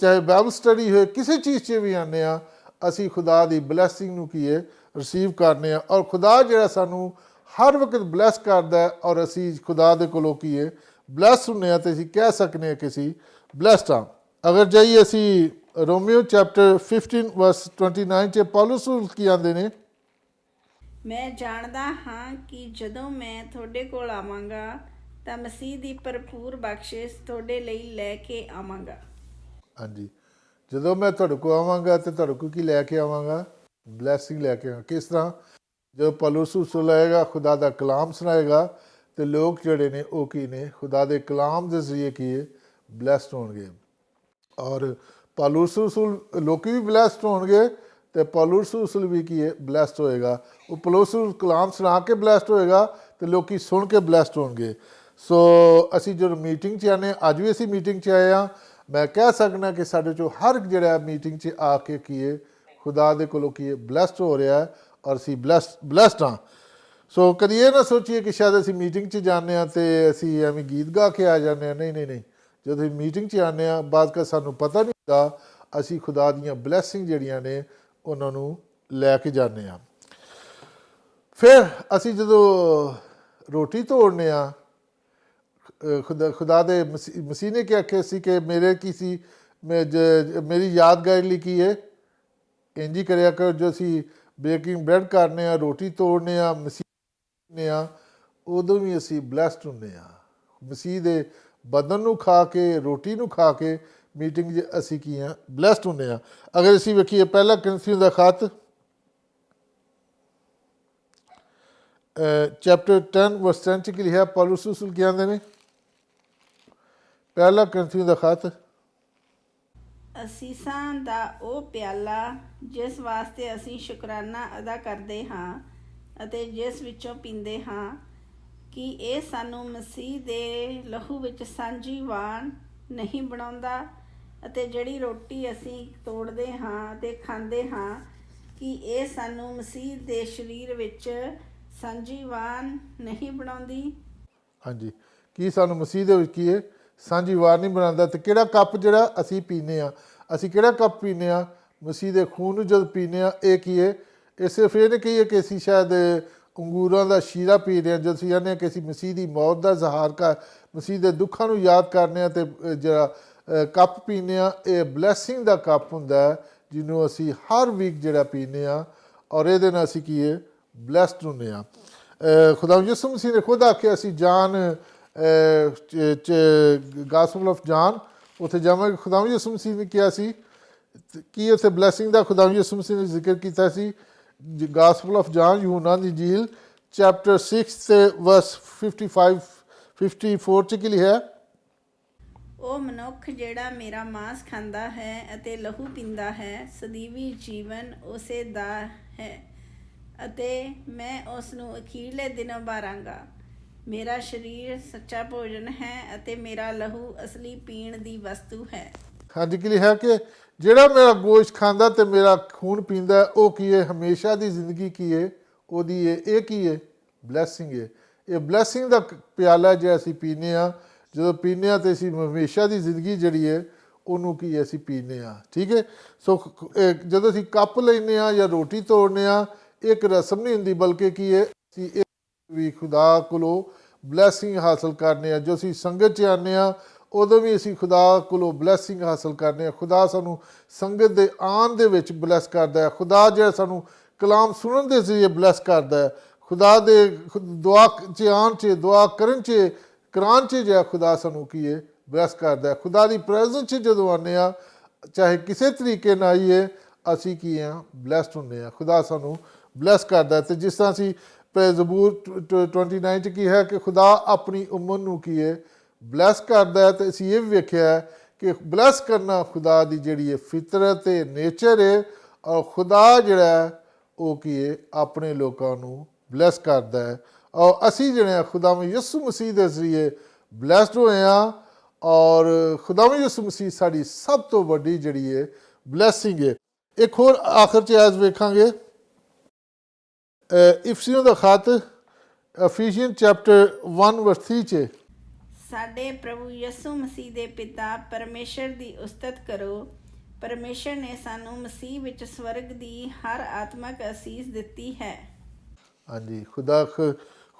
ਚਾਹੇ ਬਾਈਬਲ ਸਟੱਡੀ ਹੋਏ, ਕਿਸੇ ਚੀਜ਼ 'ਚ ਵੀ ਆਉਂਦੇ ਹਾਂ, ਅਸੀਂ ਖੁਦਾ ਦੀ ਬਲੈਸਿੰਗ ਨੂੰ ਕੀ ਹੈ? ਰਿਸੀਵ ਕਰਨੇ ਹਾਂ। ਔਰ ਖੁਦਾ ਜਿਹੜਾ ਸਾਨੂੰ ਹਰ ਵਕਤ ਬਲੈਸ ਕਰਦਾ। ਔਰ ਅਸੀਂ ਖੁਦਾ ਦੇ ਕੋਲੋਂ ਕੀ ਹੈ? ਬਲੈਸ ਹੁੰਦੇ ਹਾਂ। ਅਤੇ ਅਸੀਂ ਕਹਿ ਸਕਦੇ ਹਾਂ ਕਿ ਅਸੀਂ ਬਲੈਸਡ ਹਾਂ। ਅਗਰ ਜਾਈਏ ਅਸੀਂ ਰੋਮੀਓ ਚੈਪਟਰ 15:29 'ਚ ਪੌਲੁਸ ਕੀ ਆਉਂਦੇ ਨੇ?
ਮੈਂ ਜਾਣਦਾ ਹਾਂ ਕਿ ਜਦੋਂ ਮੈਂ ਤੁਹਾਡੇ ਕੋਲ ਆਵਾਂਗਾ ਤਾਂ ਮਸੀਹ ਦੀ ਭਰਪੂਰ ਬਖਸ਼ਿਸ਼ ਤੁਹਾਡੇ ਲਈ ਲੈ ਕੇ ਆਵਾਂਗਾ।
ਹਾਂਜੀ, ਜਦੋਂ ਮੈਂ ਤੁਹਾਡੇ ਕੋਲ ਆਵਾਂਗਾ ਤੇ ਤੁਹਾਡੇ ਕੋਲ ਕੀ ਲੈ ਕੇ ਆਵਾਂਗਾ? ਬਲੈਸਿੰਗ ਲੈ ਕੇ ਆਵਾਂ। ਕਿਸ ਤਰ੍ਹਾਂ? ਜਦੋਂ ਪੌਲੁਸ ਰਸੂਲ ਆਏਗਾ, ਖੁਦਾ ਦਾ ਕਲਾਮ ਸੁਣਾਏਗਾ, ਤੇ ਲੋਕ ਜਿਹੜੇ ਨੇ ਉਹ ਕੀ ਨੇ? ਖੁਦਾ ਦੇ ਕਲਾਮ ਦੇ ਜ਼ਰੀਏ ਕੀ ਹੈ? ਬਲੈਸਡ ਹੋਣਗੇ। ਔਰ ਪੌਲੁਸ ਰਸੂਲ ਲੋਕੀ ਵੀ ਬਲੈਸਡ ਹੋਣਗੇ ਤੇ ਪੌਲੁਸ ਰਸੂਲ ਵੀ ਕੀ ਹੈ? ਬਲੈਸਡ ਹੋਏਗਾ। ਉਹ ਪੌਲੁਸ ਰਸੂਲ ਕਲਾਮ ਸੁਣਾ ਕੇ ਬਲੈਸਡ ਹੋਏਗਾ ਤੇ ਲੋਕੀ ਸੁਣ ਕੇ ਬਲੈਸਡ ਹੋਣਗੇ। ਸੋ ਅਸੀਂ ਜਦੋਂ ਮੀਟਿੰਗ 'ਚ ਆਉਂਦੇ ਹਾਂ, ਅੱਜ ਵੀ ਅਸੀਂ ਮੀਟਿੰਗ 'ਚ ਆਏ ਹਾਂ, ਮੈਂ ਕਹਿ ਸਕਦਾ ਕਿ ਸਾਡੇ 'ਚੋਂ ਹਰ ਇੱਕ ਜਿਹੜਾ ਮੀਟਿੰਗ 'ਚ ਆ ਕੇ ਕੀ ਹੈ? ਖੁਦਾ ਦੇ ਕੋਲੋਂ ਕੀ ਹੈ? ਬਲੈਸਡ ਹੋ ਰਿਹਾ ਹੈ ਔਰ ਅਸੀਂ ਬਲੈਸਡ ਹਾਂ। ਸੋ ਕਦੀ ਇਹ ਨਾ ਸੋਚੀਏ ਕਿ ਸ਼ਾਇਦ ਅਸੀਂ ਮੀਟਿੰਗ 'ਚ ਜਾਂਦੇ ਹਾਂ ਅਤੇ ਅਸੀਂ ਐਵੇਂ ਗੀਤ ਗਾ ਕੇ ਆ ਜਾਂਦੇ ਹਾਂ। ਨਹੀਂ ਨਹੀਂ ਨਹੀਂ, ਜਦੋਂ ਅਸੀਂ ਮੀਟਿੰਗ 'ਚ ਆਉਂਦੇ ਹਾਂ, ਬਾਅਦ ਕਾ ਸਾਨੂੰ ਪਤਾ ਨਹੀਂ ਹੁੰਦਾ, ਅਸੀਂ ਖੁਦਾ ਦੀਆਂ ਬਲੈਸਿੰਗ ਜਿਹੜੀਆਂ ਨੇ ਉਹਨਾਂ ਨੂੰ ਲੈ ਕੇ ਜਾਂਦੇ ਹਾਂ। ਫਿਰ ਅਸੀਂ ਜਦੋਂ ਰੋਟੀ ਤੋੜਨੇ ਆ, ਖੁਦਾ ਦੇ ਮਸੀਹ ਨੇ ਕੀ ਆਖਿਆ ਸੀ ਕਿ ਮੇਰੇ ਕੀ ਸੀ? ਮੇਰੀ ਯਾਦਗਾਰੀ ਲਈ ਕੀ ਹੈ? ਇੰਝ ਹੀ ਕਰਿਆ ਕਰੋ। ਜੋ ਅਸੀਂ ਬੇਕਿੰਗ ਬ੍ਰੈਡ ਕਰਨੇ ਆ, ਰੋਟੀ ਤੋੜਨੇ ਆ, ਮਸੀਹ ਨੇ ਆ, ਉਦੋਂ ਵੀ ਅਸੀਂ ਬਲੈਸਡ ਹੁੰਦੇ ਹਾਂ। ਮਸੀਹ ਦੇ ਬਦਨ ਨੂੰ ਖਾ ਕੇ, ਰੋਟੀ ਨੂੰ ਖਾ ਕੇ ਮੀਟਿੰਗ 'ਚ ਅਸੀਂ ਕੀ ਹਾਂ? ਬਲੈਸਡ ਹੁੰਦੇ ਹਾਂ। ਅਗਰ ਅਸੀਂ ਵੇਖੀਏ ਪਹਿਲਾ ਕਰੰਥੀਆਂ ਦਾ ਖਤ ਚੈਪਟਰ 10 ਵਰਸ 10 'ਚ ਕੀ ਲਿਖਿਆ? ਪੌਲੁਸ ਰਸੂਲ ਕੀ ਕਹਿੰਦੇ ਨੇ? ਪਹਿਲਾ ਕਰੰਥੀਆਂ ਦਾ ਖਤ
ਅਸੀਸਾਂ ਦਾ ਉਹ ਪਿਆਲਾ ਜਿਸ ਵਾਸਤੇ ਅਸੀਂ ਸ਼ੁਕਰਾਨਾ ਅਦਾ ਕਰਦੇ ਹਾਂ ਅਤੇ ਜਿਸ ਵਿੱਚੋਂ ਪੀਂਦੇ ਹਾਂ, ਕਿ ਇਹ ਸਾਨੂੰ ਮਸੀਹ ਦੇ ਲਹੂ ਵਿੱਚ ਸਾਂਝੀਵਾਨ ਨਹੀਂ ਬਣਾਉਂਦਾ? ਅਤੇ ਜਿਹੜੀ ਰੋਟੀ ਅਸੀਂ ਤੋੜਦੇ ਹਾਂ ਅਤੇ ਖਾਂਦੇ ਹਾਂ, ਕਿ ਇਹ ਸਾਨੂੰ ਮਸੀਹ ਦੇ ਸਰੀਰ ਵਿੱਚ ਸਾਂਝੀਵਾਨ ਨਹੀਂ ਬਣਾਉਂਦੀ?
ਹਾਂਜੀ, ਕੀ ਸਾਨੂੰ ਮਸੀਹ ਦੇ ਵਿੱਚ ਕੀ ਹੈ? ਸਾਂਝੀਵਾਰ ਨਹੀਂ ਬਣਾਉਂਦਾ। ਅਤੇ ਕਿਹੜਾ ਕੱਪ ਜਿਹੜਾ ਅਸੀਂ ਪੀਂਦੇ ਹਾਂ, ਅਸੀਂ ਕਿਹੜਾ ਕੱਪ ਪੀਂਦੇ ਹਾਂ? ਮਸੀਹ ਦੇ ਖੂਨ ਨੂੰ ਜਦ ਪੀਂਦੇ ਹਾਂ, ਇਹ ਕੀ ਹੈ? ਇਹ ਸਿਰਫ ਇਹ ਨਹੀਂ ਕਹੀਏ ਕਿ ਅਸੀਂ ਸ਼ਾਇਦ ਅੰਗੂਰਾਂ ਦਾ ਸ਼ੀਰਾ ਪੀ ਰਹੇ ਹਾਂ। ਜਦੋਂ ਅਸੀਂ ਕਹਿੰਦੇ ਹਾਂ ਕਿ ਅਸੀਂ ਮਸੀਹ ਦੀ ਮੌਤ ਦਾ ਇਜ਼ਹਾਰ ਕਰ, ਮਸੀਹ ਦੇ ਦੁੱਖਾਂ ਨੂੰ ਯਾਦ ਕਰਨੇ ਹਾਂ, ਅਤੇ ਜਿਹੜਾ ਕੱਪ ਪੀਂਦੇ ਹਾਂ, ਇਹ ਬਲੈਸਿੰਗ ਦਾ ਕੱਪ ਹੁੰਦਾ ਹੈ, ਜਿਹਨੂੰ ਅਸੀਂ ਹਰ ਵੀਕ ਜਿਹੜਾ ਪੀਂਦੇ ਹਾਂ, ਔਰ ਇਹਦੇ ਨਾਲ ਅਸੀਂ ਕੀ ਹੈ? ਬਲੈਸਡ ਹੁੰਦੇ ਹਾਂ। ਖੁਦਾ ਯਿਸੂ ਮਸੀਹ ਨੇ ਖੁਦ ਆਖਿਆ, ਅਸੀਂ ਜਾਨ ਗਾਸਪਲ ਆਫ ਜਾਨ ਉੱਥੇ ਜਾਵਾਂਗੇ। ਖੁਦਾ ਯਿਸੂ ਮਸੀਹ ਨੇ ਕਿਹਾ ਸੀ ਕੀ ਉੱਥੇ ਬਲੈਸਿੰਗ ਦਾ ਖੁਦਾ ਯਿਸੂ ਮਸੀਹ ਨੇ ਜ਼ਿਕਰ ਕੀਤਾ ਸੀ? ਗਾਸਪਲ ਆਫ ਜਾਨ, ਯਹੂਨਾ ਦੀ ਇੰਜੀਲ ਚੈਪਟਰ 6 ਤੇ ਵਰਸ 54 'ਚ ਕੀ ਲਿਖਿਆ?
ਉਹ ਮਨੁੱਖ ਜਿਹੜਾ ਮੇਰਾ ਮਾਂਸ ਖਾਂਦਾ ਹੈ ਅਤੇ ਲਹੂ ਪੀਂਦਾ ਹੈ, ਸਦੀਵੀ ਜੀਵਨ ਉਸੇ ਦਾ ਹੈ ਅਤੇ ਮੈਂ ਉਸ ਨੂੰ ਅਖੀਰਲੇ ਦਿਨ ਉਭਾਰਾਂਗਾ। ਮੇਰਾ ਸਰੀਰ ਸੱਚਾ ਭੋਜਨ ਹੈ ਅਤੇ ਮੇਰਾ ਲਹੂ ਅਸਲੀ ਪੀਣ ਦੀ ਵਸਤੂ ਹੈ। ਹਾਂਜੀ,
ਕੀ ਲਿਖਿਆ ਕਿ ਜਿਹੜਾ ਮੇਰਾ ਗੋਸ਼ਤ ਖਾਂਦਾ ਤੇ ਮੇਰਾ ਖੂਨ ਪੀਂਦਾ, ਉਹ ਕੀ ਹੈ? ਹਮੇਸ਼ਾ ਦੀ ਜ਼ਿੰਦਗੀ ਕੀ ਹੈ? ਉਹਦੀ ਹੈ। ਇਹ ਕੀ ਹੈ? ਬਲੈਸਿੰਗ ਹੈ। ਇਹ ਬਲੈਸਿੰਗ ਦਾ ਪਿਆਲਾ ਜਿਹੜਾ ਅਸੀਂ ਪੀਂਦੇ ਹਾਂ, ਜਦੋਂ ਪੀਂਦੇ ਹਾਂ ਤਾਂ ਅਸੀਂ ਹਮੇਸ਼ਾ ਦੀ ਜ਼ਿੰਦਗੀ ਜਿਹੜੀ ਹੈ ਉਹਨੂੰ ਕੀ ਹੈ? ਅਸੀਂ ਪੀਂਦੇ ਹਾਂ। ਠੀਕ ਹੈ। ਸੋ ਜਦੋਂ ਅਸੀਂ ਕੱਪ ਲੈਂਦੇ ਹਾਂ ਜਾਂ ਰੋਟੀ ਤੋੜਨੇ ਹਾਂ, ਇੱਕ ਰਸਮ ਨਹੀਂ ਹੁੰਦੀ, ਬਲਕਿ ਕੀ ਹੈ? ਅਸੀਂ ਇਹ ਵੀ ਖੁਦਾ ਕੋਲੋਂ ਬਲੈਸਿੰਗ ਹਾਸਲ ਕਰਨੇ ਆ। ਜੋ ਅਸੀਂ ਸੰਗਤ 'ਚ ਆਉਂਦੇ ਹਾਂ, ਉਦੋਂ ਵੀ ਅਸੀਂ ਖੁਦਾ ਕੋਲੋਂ ਬਲੈਸਿੰਗ ਹਾਸਲ ਕਰਦੇ ਹਾਂ। ਖੁਦਾ ਸਾਨੂੰ ਸੰਗਤ ਦੇ ਆਉਣ ਦੇ ਵਿੱਚ ਬਲੈਸ ਕਰਦਾ ਹੈ। ਖੁਦਾ ਜਿਹੜਾ ਸਾਨੂੰ ਕਲਾਮ ਸੁਣਨ ਦੇ ਜ਼ਰੀਏ ਬਲੈਸ ਕਰਦਾ ਹੈ। ਖੁਦਾ ਦੇ ਦੁਆ 'ਚ ਆਉਣ 'ਚ, ਦੁਆ ਕਰਨ 'ਚ, ਕਰਾਉਣ 'ਚ ਜਿਹੜਾ ਖੁਦਾ ਸਾਨੂੰ ਕੀ ਹੈ? ਬਲੈਸ ਕਰਦਾ ਹੈ। ਖੁਦਾ ਦੀ ਪ੍ਰੈਜ਼ੈਂਸ 'ਚ ਜਦੋਂ ਆਉਂਦੇ ਹਾਂ, ਚਾਹੇ ਕਿਸੇ ਤਰੀਕੇ ਨਾਲ ਆਈਏ, ਅਸੀਂ ਕੀ ਹਾਂ? ਬਲੈਸਡ ਹੁੰਦੇ ਹਾਂ। ਖੁਦਾ ਸਾਨੂੰ ਬਲੈਸ ਕਰਦਾ। ਅਤੇ ਜਿਸ ਤਰ੍ਹਾਂ ਅਸੀਂ ਜ਼ਬੂਰ 29 'ਚ ਕੀ ਹੈ ਕਿ ਖੁਦਾ ਆਪਣੀ ਉਮਰ ਨੂੰ ਕੀ ਹੈ? ਬਲੈਸ ਕਰਦਾ ਹੈ। ਅਤੇ ਅਸੀਂ ਇਹ ਵੀ ਵੇਖਿਆ ਹੈ ਕਿ ਬਲੈਸ ਕਰਨਾ ਖੁਦਾ ਦੀ ਜਿਹੜੀ ਹੈ ਫਿਤਰਤ ਹੈ, ਨੇਚਰ ਹੈ। ਔਰ ਖੁਦਾ ਜਿਹੜਾ ਹੈ ਉਹ ਕੀ ਹੈ? ਆਪਣੇ ਲੋਕਾਂ ਨੂੰ ਬਲੈਸ ਕਰਦਾ ਹੈ। ਔਰ ਅਸੀਂ ਜਿਹੜੇ ਹਾਂ ਖੁਦਾਵੰਦ ਯਿਸੂ ਮਸੀਹ ਦੇ ਜ਼ਰੀਏ ਬਲੈਸਡ ਹੋਏ ਹਾਂ। ਔਰ ਖੁਦਾਵੰਦ ਯਿਸੂ ਮਸੀਹ ਸਾਡੀ ਸਭ ਤੋਂ ਵੱਡੀ ਜਿਹੜੀ ਹੈ ਬਲੈਸਿੰਗ ਹੈ। ਇੱਕ ਹੋਰ ਆਖਰ 'ਚ ਐਜ਼ ਵੇਖਾਂਗੇ, ਇਫਸੀਓਂ ਦਾ ਖਤ ਅਫੀਸ਼ੀਅਨ ਚੈਪਟਰ 1 ਵਰਸ 3 'ਚ,
ਸਾਡੇ ਪ੍ਰਭੂ ਯਿਸੂ ਮਸੀਹ ਦੇ ਪਿਤਾ ਪਰਮੇਸ਼ਰ ਦੀ ਉਸਤਤ ਕਰੋ। ਪਰਮੇਸ਼ਰ ਨੇ ਸਾਨੂੰ ਮਸੀਹ ਵਿੱਚ ਸਵਰਗ ਦੀ ਹਰ ਆਤਮਕ ਅਸੀਸ ਦਿੱਤੀ ਹੈ।
ਹਾਂਜੀ,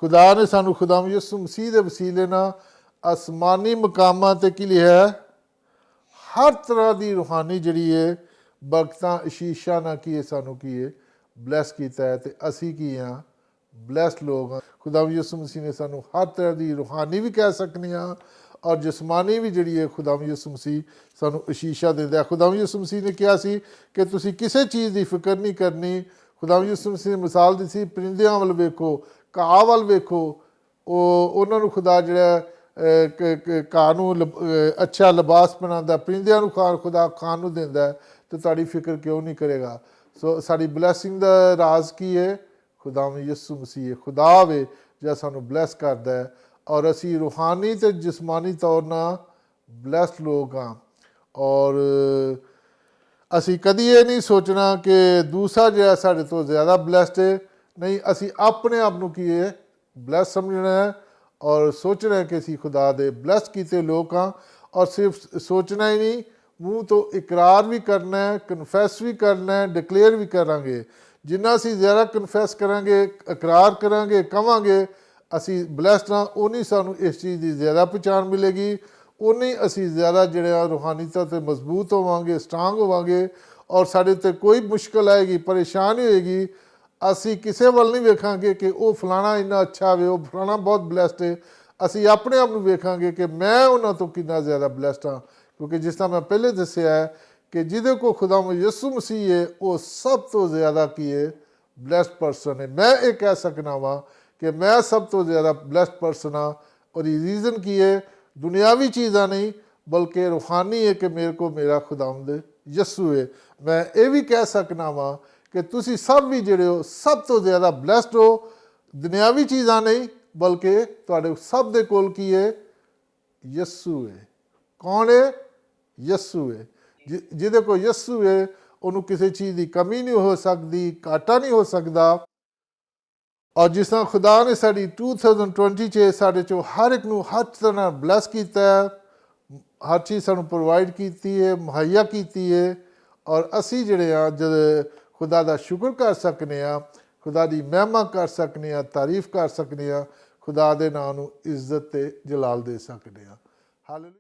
ਖੁਦਾ ਨੇ ਸਾਨੂੰ ਖੁਦਾਵੰਦ ਯਿਸੂ ਮਸੀਹ ਦੇ ਵਸੀਲੇ ਨਾਲ ਅਸਮਾਨੀ ਮਕਾਮਾਂ 'ਤੇ ਕੀ ਲਿਖਿਆ ਹੈ? ਹਰ ਤਰ੍ਹਾਂ ਦੀ ਰੂਹਾਨੀ ਜਿਹੜੀ ਹੈ ਬਰਕਤਾਂ, ਅਸ਼ੀਸ਼ਾਂ ਨਾਲ ਕੀ ਹੈ? ਸਾਨੂੰ ਕੀ ਹੈ? ਬਲੈਸ ਕੀਤਾ ਹੈ। ਅਤੇ ਅਸੀਂ ਕੀ ਹਾਂ? ਬਲੈਸਡ ਲੋਕ ਹਾਂ। ਖੁਦਾਵੰਦ ਯਿਸੂ ਮਸੀਹ ਨੇ ਸਾਨੂੰ ਹਰ ਤਰ੍ਹਾਂ ਦੀ ਰੂਹਾਨੀ ਵੀ ਕਹਿ ਸਕਦੇ ਹਾਂ, ਔਰ ਜਿਸਮਾਨੀ ਵੀ ਜਿਹੜੀ ਹੈ ਖੁਦਾਵੰਦ ਯਿਸੂ ਮਸੀਹ ਸਾਨੂੰ ਅਸ਼ੀਸ਼ਾ ਦਿੰਦਾ ਹੈ। ਖੁਦਾਵੰਦ ਯਿਸੂ ਮਸੀਹ ਨੇ ਕਿਹਾ ਸੀ ਕਿ ਤੁਸੀਂ ਕਿਸੇ ਚੀਜ਼ ਦੀ ਫਿਕਰ ਨਹੀਂ ਕਰਨੀ। ਖੁਦਾਵੰਦ ਯਿਸੂ ਮਸੀਹ ਨੇ ਮਿਸਾਲ ਦਿੱਤੀ, ਪਰਿੰਦਿਆਂ ਵੱਲ ਵੇਖੋ, ਘਾਹ ਵੱਲ ਵੇਖੋ, ਉਹਨਾਂ ਨੂੰ ਖੁਦਾ ਜਿਹੜਾ ਘਾਹ ਨੂੰ ਅੱਛਾ ਲਿਬਾਸ ਬਣਾਉਂਦਾ, ਪਰਿੰਦਿਆਂ ਨੂੰ ਖੁਦਾ ਖਾਣ ਨੂੰ ਦਿੰਦਾ, ਤੇ ਤੁਹਾਡੀ ਫਿਕਰ ਕਿਉਂ ਨਹੀਂ ਕਰੇਗਾ। ਸੋ ਸਾਡੀ ਬਲੈਸਿੰਗ ਦਾ ਰਾਜ਼ ਕੀ ਹੈ? ਖੁਦਾਵੰਦ ਯਿਸੂ ਮਸੀਹ ਹੈ। ਖੁਦਾ ਵੇ ਜਿਹੜਾ ਸਾਨੂੰ ਬਲੈਸ ਕਰਦਾ ਹੈ, ਔਰ ਅਸੀਂ ਰੂਹਾਨੀ ਅਤੇ ਜਿਸਮਾਨੀ ਤੌਰ ਨਾਲ ਬਲੈਸਡ ਲੋਕ ਹਾਂ। ਔਰ ਅਸੀਂ ਕਦੀ ਇਹ ਨਹੀਂ ਸੋਚਣਾ ਕਿ ਦੂਸਰਾ ਜਿਹੜਾ ਸਾਡੇ ਤੋਂ ਜ਼ਿਆਦਾ ਬਲੈਸਡ ਹੈ। ਨਹੀਂ, ਅਸੀਂ ਆਪਣੇ ਆਪ ਨੂੰ ਕੀ ਹੈ? ਬਲੈਸ ਸਮਝਣਾ ਹੈ, ਔਰ ਸੋਚਣਾ ਹੈ ਕਿ ਅਸੀਂ ਖੁਦਾ ਦੇ ਬਲੈਸ ਕੀਤੇ ਲੋਕ ਹਾਂ। ਔਰ ਸਿਰਫ ਸੋਚਣਾ ਹੀ ਨਹੀਂ, ਮੂੰਹ ਤੋਂ ਇਕਰਾਰ ਵੀ ਕਰਨਾ ਹੈ, ਕਨਫੈਸ ਵੀ ਕਰਨਾ ਹੈ, ਡਿਕਲੇਅਰ ਵੀ ਕਰਾਂਗੇ। ਜਿੰਨਾ ਅਸੀਂ ਜ਼ਿਆਦਾ ਕਨਫੈਸ ਕਰਾਂਗੇ, ਇਕਰਾਰ ਕਰਾਂਗੇ, ਕਹਾਂਗੇ ਅਸੀਂ ਬਲੈਸਡ ਹਾਂ, ਉਨੀ ਸਾਨੂੰ ਇਸ ਚੀਜ਼ ਦੀ ਜ਼ਿਆਦਾ ਪਛਾਣ ਮਿਲੇਗੀ, ਉਨੀ ਅਸੀਂ ਜ਼ਿਆਦਾ ਜਿਹੜੇ ਆ ਰੂਹਾਨੀ ਤੌਰ 'ਤੇ ਮਜ਼ਬੂਤ ਹੋਵਾਂਗੇ, ਸਟਰਾਂਗ ਹੋਵਾਂਗੇ। ਔਰ ਸਾਡੇ 'ਤੇ ਕੋਈ ਮੁਸ਼ਕਿਲ ਆਏਗੀ, ਪਰੇਸ਼ਾਨੀ ਹੋਏਗੀ, ਅਸੀਂ ਕਿਸੇ ਵੱਲ ਨਹੀਂ ਵੇਖਾਂਗੇ ਕਿ ਉਹ ਫਲਾਣਾ ਇੰਨਾ ਅੱਛਾ ਵੇ, ਉਹ ਫਲਾਣਾ ਬਹੁਤ ਬਲੈਸਡ ਹੈ। ਅਸੀਂ ਆਪਣੇ ਆਪ ਨੂੰ ਵੇਖਾਂਗੇ ਕਿ ਮੈਂ ਉਹਨਾਂ ਤੋਂ ਕਿੰਨਾ ਜ਼ਿਆਦਾ ਬਲੈਸਡ ਹਾਂ। ਕਿਉਂਕਿ ਜਿਸ ਤਰ੍ਹਾਂ ਮੈਂ ਪਹਿਲੇ ਦੱਸਿਆ ਹੈ ਕਿ ਜਿਹਦੇ ਕੋਲ ਖੁਦਾਵੰਦ ਯਿਸੂ ਮਸੀਹ ਹੈ, ਉਹ ਸਭ ਤੋਂ ਜ਼ਿਆਦਾ ਕੀ ਹੈ? ਬਲੈਸਡ ਪਰਸਨ ਹੈ। ਮੈਂ ਇਹ ਕਹਿ ਸਕਦਾ ਵਾਂ ਕਿ ਮੈਂ ਸਭ ਤੋਂ ਜ਼ਿਆਦਾ ਬਲੈਸਡ ਪਰਸਨ ਹਾਂ। ਔਰ ਇਹ ਰੀਜ਼ਨ ਕੀ ਹੈ? ਦੁਨਿਆਵੀ ਚੀਜ਼ਾਂ ਨਹੀਂ, ਬਲਕਿ ਰੂਹਾਨੀ ਹੈ ਕਿ ਮੇਰੇ ਕੋਲ ਮੇਰਾ ਖੁਦਾਵੰਦ ਯਿਸੂ ਹੈ। ਮੈਂ ਇਹ ਵੀ ਕਹਿ ਸਕਦਾ ਵਾਂ ਕਿ ਤੁਸੀਂ ਸਭ ਵੀ ਜਿਹੜੇ ਹੋ ਸਭ ਤੋਂ ਜ਼ਿਆਦਾ ਬਲੈਸਡ ਹੋ। ਦੁਨਿਆਵੀ ਚੀਜ਼ਾਂ ਨਹੀਂ, ਬਲਕਿ ਤੁਹਾਡੇ ਸਭ ਦੇ ਕੋਲ ਕੀ ਹੈ? ਯਿਸੂ ਹੈ। ਕੌਣ ਹੈ? ਯਿਸੂ ਹੈ। ਜਿਹਦੇ ਕੋਲ ਯਿਸੂ ਹੈ, ਉਹਨੂੰ ਕਿਸੇ ਚੀਜ਼ ਦੀ ਕਮੀ ਨਹੀਂ ਹੋ ਸਕਦੀ, ਘਾਟਾ ਨਹੀਂ ਹੋ ਸਕਦਾ। ਔਰ ਜਿਸ ਤਰ੍ਹਾਂ ਖੁਦਾ ਨੇ ਸਾਡੀ 2020 'ਚ ਸਾਡੇ 'ਚੋਂ ਹਰ ਇੱਕ ਨੂੰ ਹਰ ਤਰ੍ਹਾਂ ਬਲੈਸ ਕੀਤਾ ਹੈ, ਹਰ ਚੀਜ਼ ਸਾਨੂੰ ਪ੍ਰੋਵਾਈਡ ਕੀਤੀ ਹੈ, ਮੁਹੱਈਆ ਕੀਤੀ ਹੈ। ਔਰ ਅਸੀਂ ਜਿਹੜੇ ਆ ਜਦ ਖੁਦਾ ਦਾ ਸ਼ੁਕਰ ਕਰ ਸਕਦੇ ਹਾਂ, ਖੁਦਾ ਦੀ ਮਹਿਮਾ ਕਰ ਸਕਦੇ ਹਾਂ, ਤਾਰੀਫ ਕਰ ਸਕਦੇ ਹਾਂ, ਖੁਦਾ ਦੇ ਨਾਂ ਨੂੰ ਇੱਜ਼ਤ ਅਤੇ ਜਲਾਲ ਦੇ ਸਕਦੇ ਹਾਂ। ਹਾਲੇਲੂਇਆ।